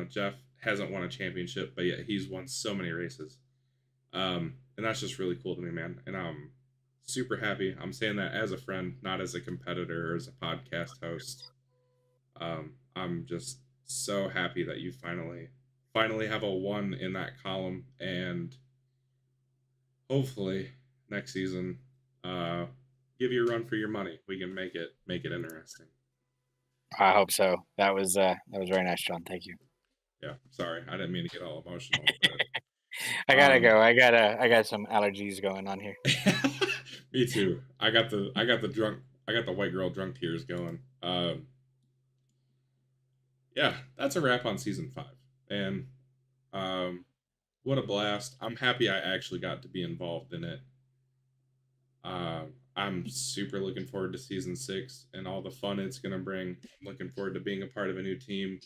Jeff hasn't won a championship, but yet he's won so many races. And that's just really cool to me, man. And I'm super happy. I'm saying that as a friend, not as a competitor or as a podcast host. I'm just so happy that you finally have a 1 in that column, and hopefully next season, give you a run for your money. We can make it interesting. I hope so. That was very nice, John. Thank you. Yeah, sorry, I didn't mean to get all emotional. But, I gotta go. I got some allergies going on here. Me too. I got the white girl drunk tears going. Yeah, that's a wrap on season 5, and what a blast! I'm happy I actually got to be involved in it. I'm super looking forward to season 6 and all the fun it's gonna bring. I'm looking forward to being a part of a new team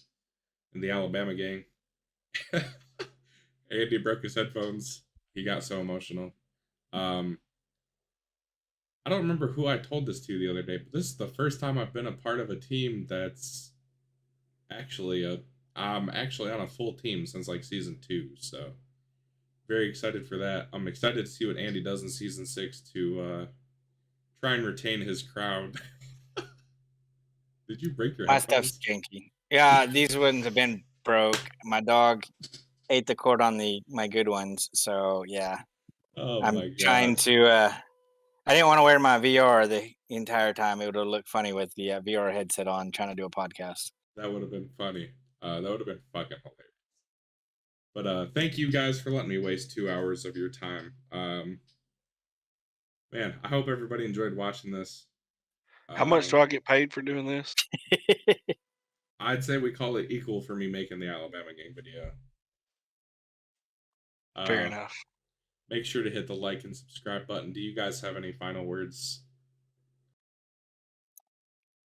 in the Alabama gang. Andy broke his headphones. He got so emotional. I don't remember who I told this to the other day, but this is the first time I've been a part of a team that's I'm actually on a full team since like season 2, so very excited for that. I'm excited to see what Andy does in season 6 to try and retain his crowd. Did you break your My headphones? stuff's janky. Yeah, these ones have been broke. My dog ate the cord on my good ones, so yeah. Oh I'm my god. trying to. I didn't want to wear my VR the entire time. It would have looked funny with the VR headset on, trying to do a podcast. That would have been funny. That would have been fucking hilarious. But thank you guys for letting me waste 2 hours of your time. Man, I hope everybody enjoyed watching this. How much do I get paid for doing this? I'd say we call it equal for me making the Alabama game video. Fair enough. Make sure to hit the like and subscribe button. Do you guys have any final words?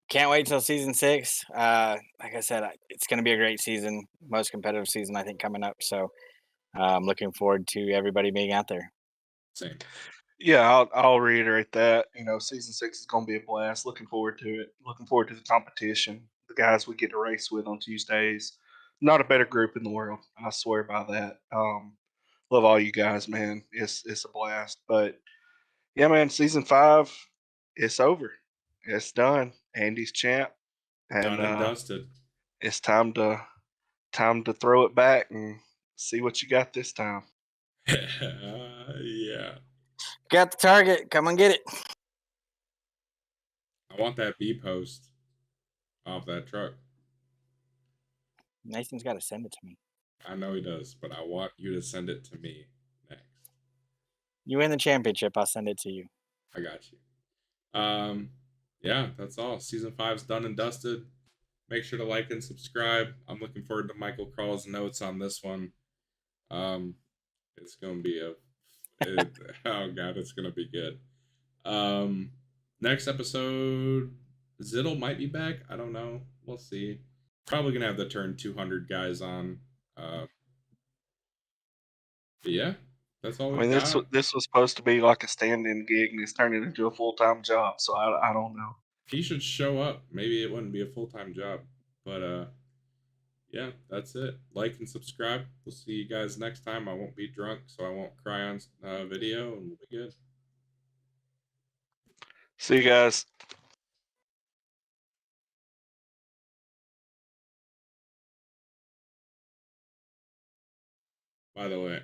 Can't wait till season 6. Like I said, it's going to be a great season, most competitive season I think coming up. So I'm looking forward to everybody being out there. Same. Yeah, I'll reiterate that. Season 6 is going to be a blast. Looking forward to it. Looking forward to the competition. The guys we get to race with on Tuesdays. Not a better group in the world. I swear by that. Love all you guys, man. It's a blast. But yeah, man, season 5, it's over. It's done. Andy's champ, and Done and dusted. it's time to throw it back and see what you got this time. Yeah. Got the target. Come and get it. I want that B post off that truck. Nathan's got to send it to me. I know he does, but I want you to send it to me next. You win the championship, I'll send it to you. I got you. Yeah, that's all. Season 5's done and dusted. Make sure to like and subscribe. I'm looking forward to Michael Crawl's notes on this one. It's gonna be oh god, it's gonna be good. Next episode, Ziddle might be back. I don't know. We'll see. Probably gonna have the turn 200 guys on. But yeah, that's all I we mean, got. this was supposed to be like a stand-in gig, and it's turning into a full-time job. So I don't know. He should show up. Maybe it wouldn't be a full-time job, but yeah, that's it. Like and subscribe. We'll see you guys next time. I won't be drunk, so I won't cry on video, and we'll be good. See you guys. By the way,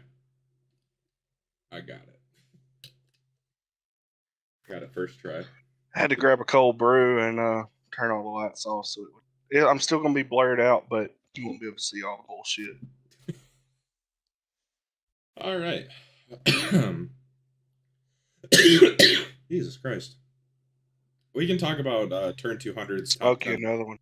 I got it. Got it first try. I had to grab a cold brew and turn all the lights off, so I'm still gonna be blurred out, but you won't be able to see all the bullshit. All right. Jesus Christ. We can talk about turn 200's top Okay, 10. another one.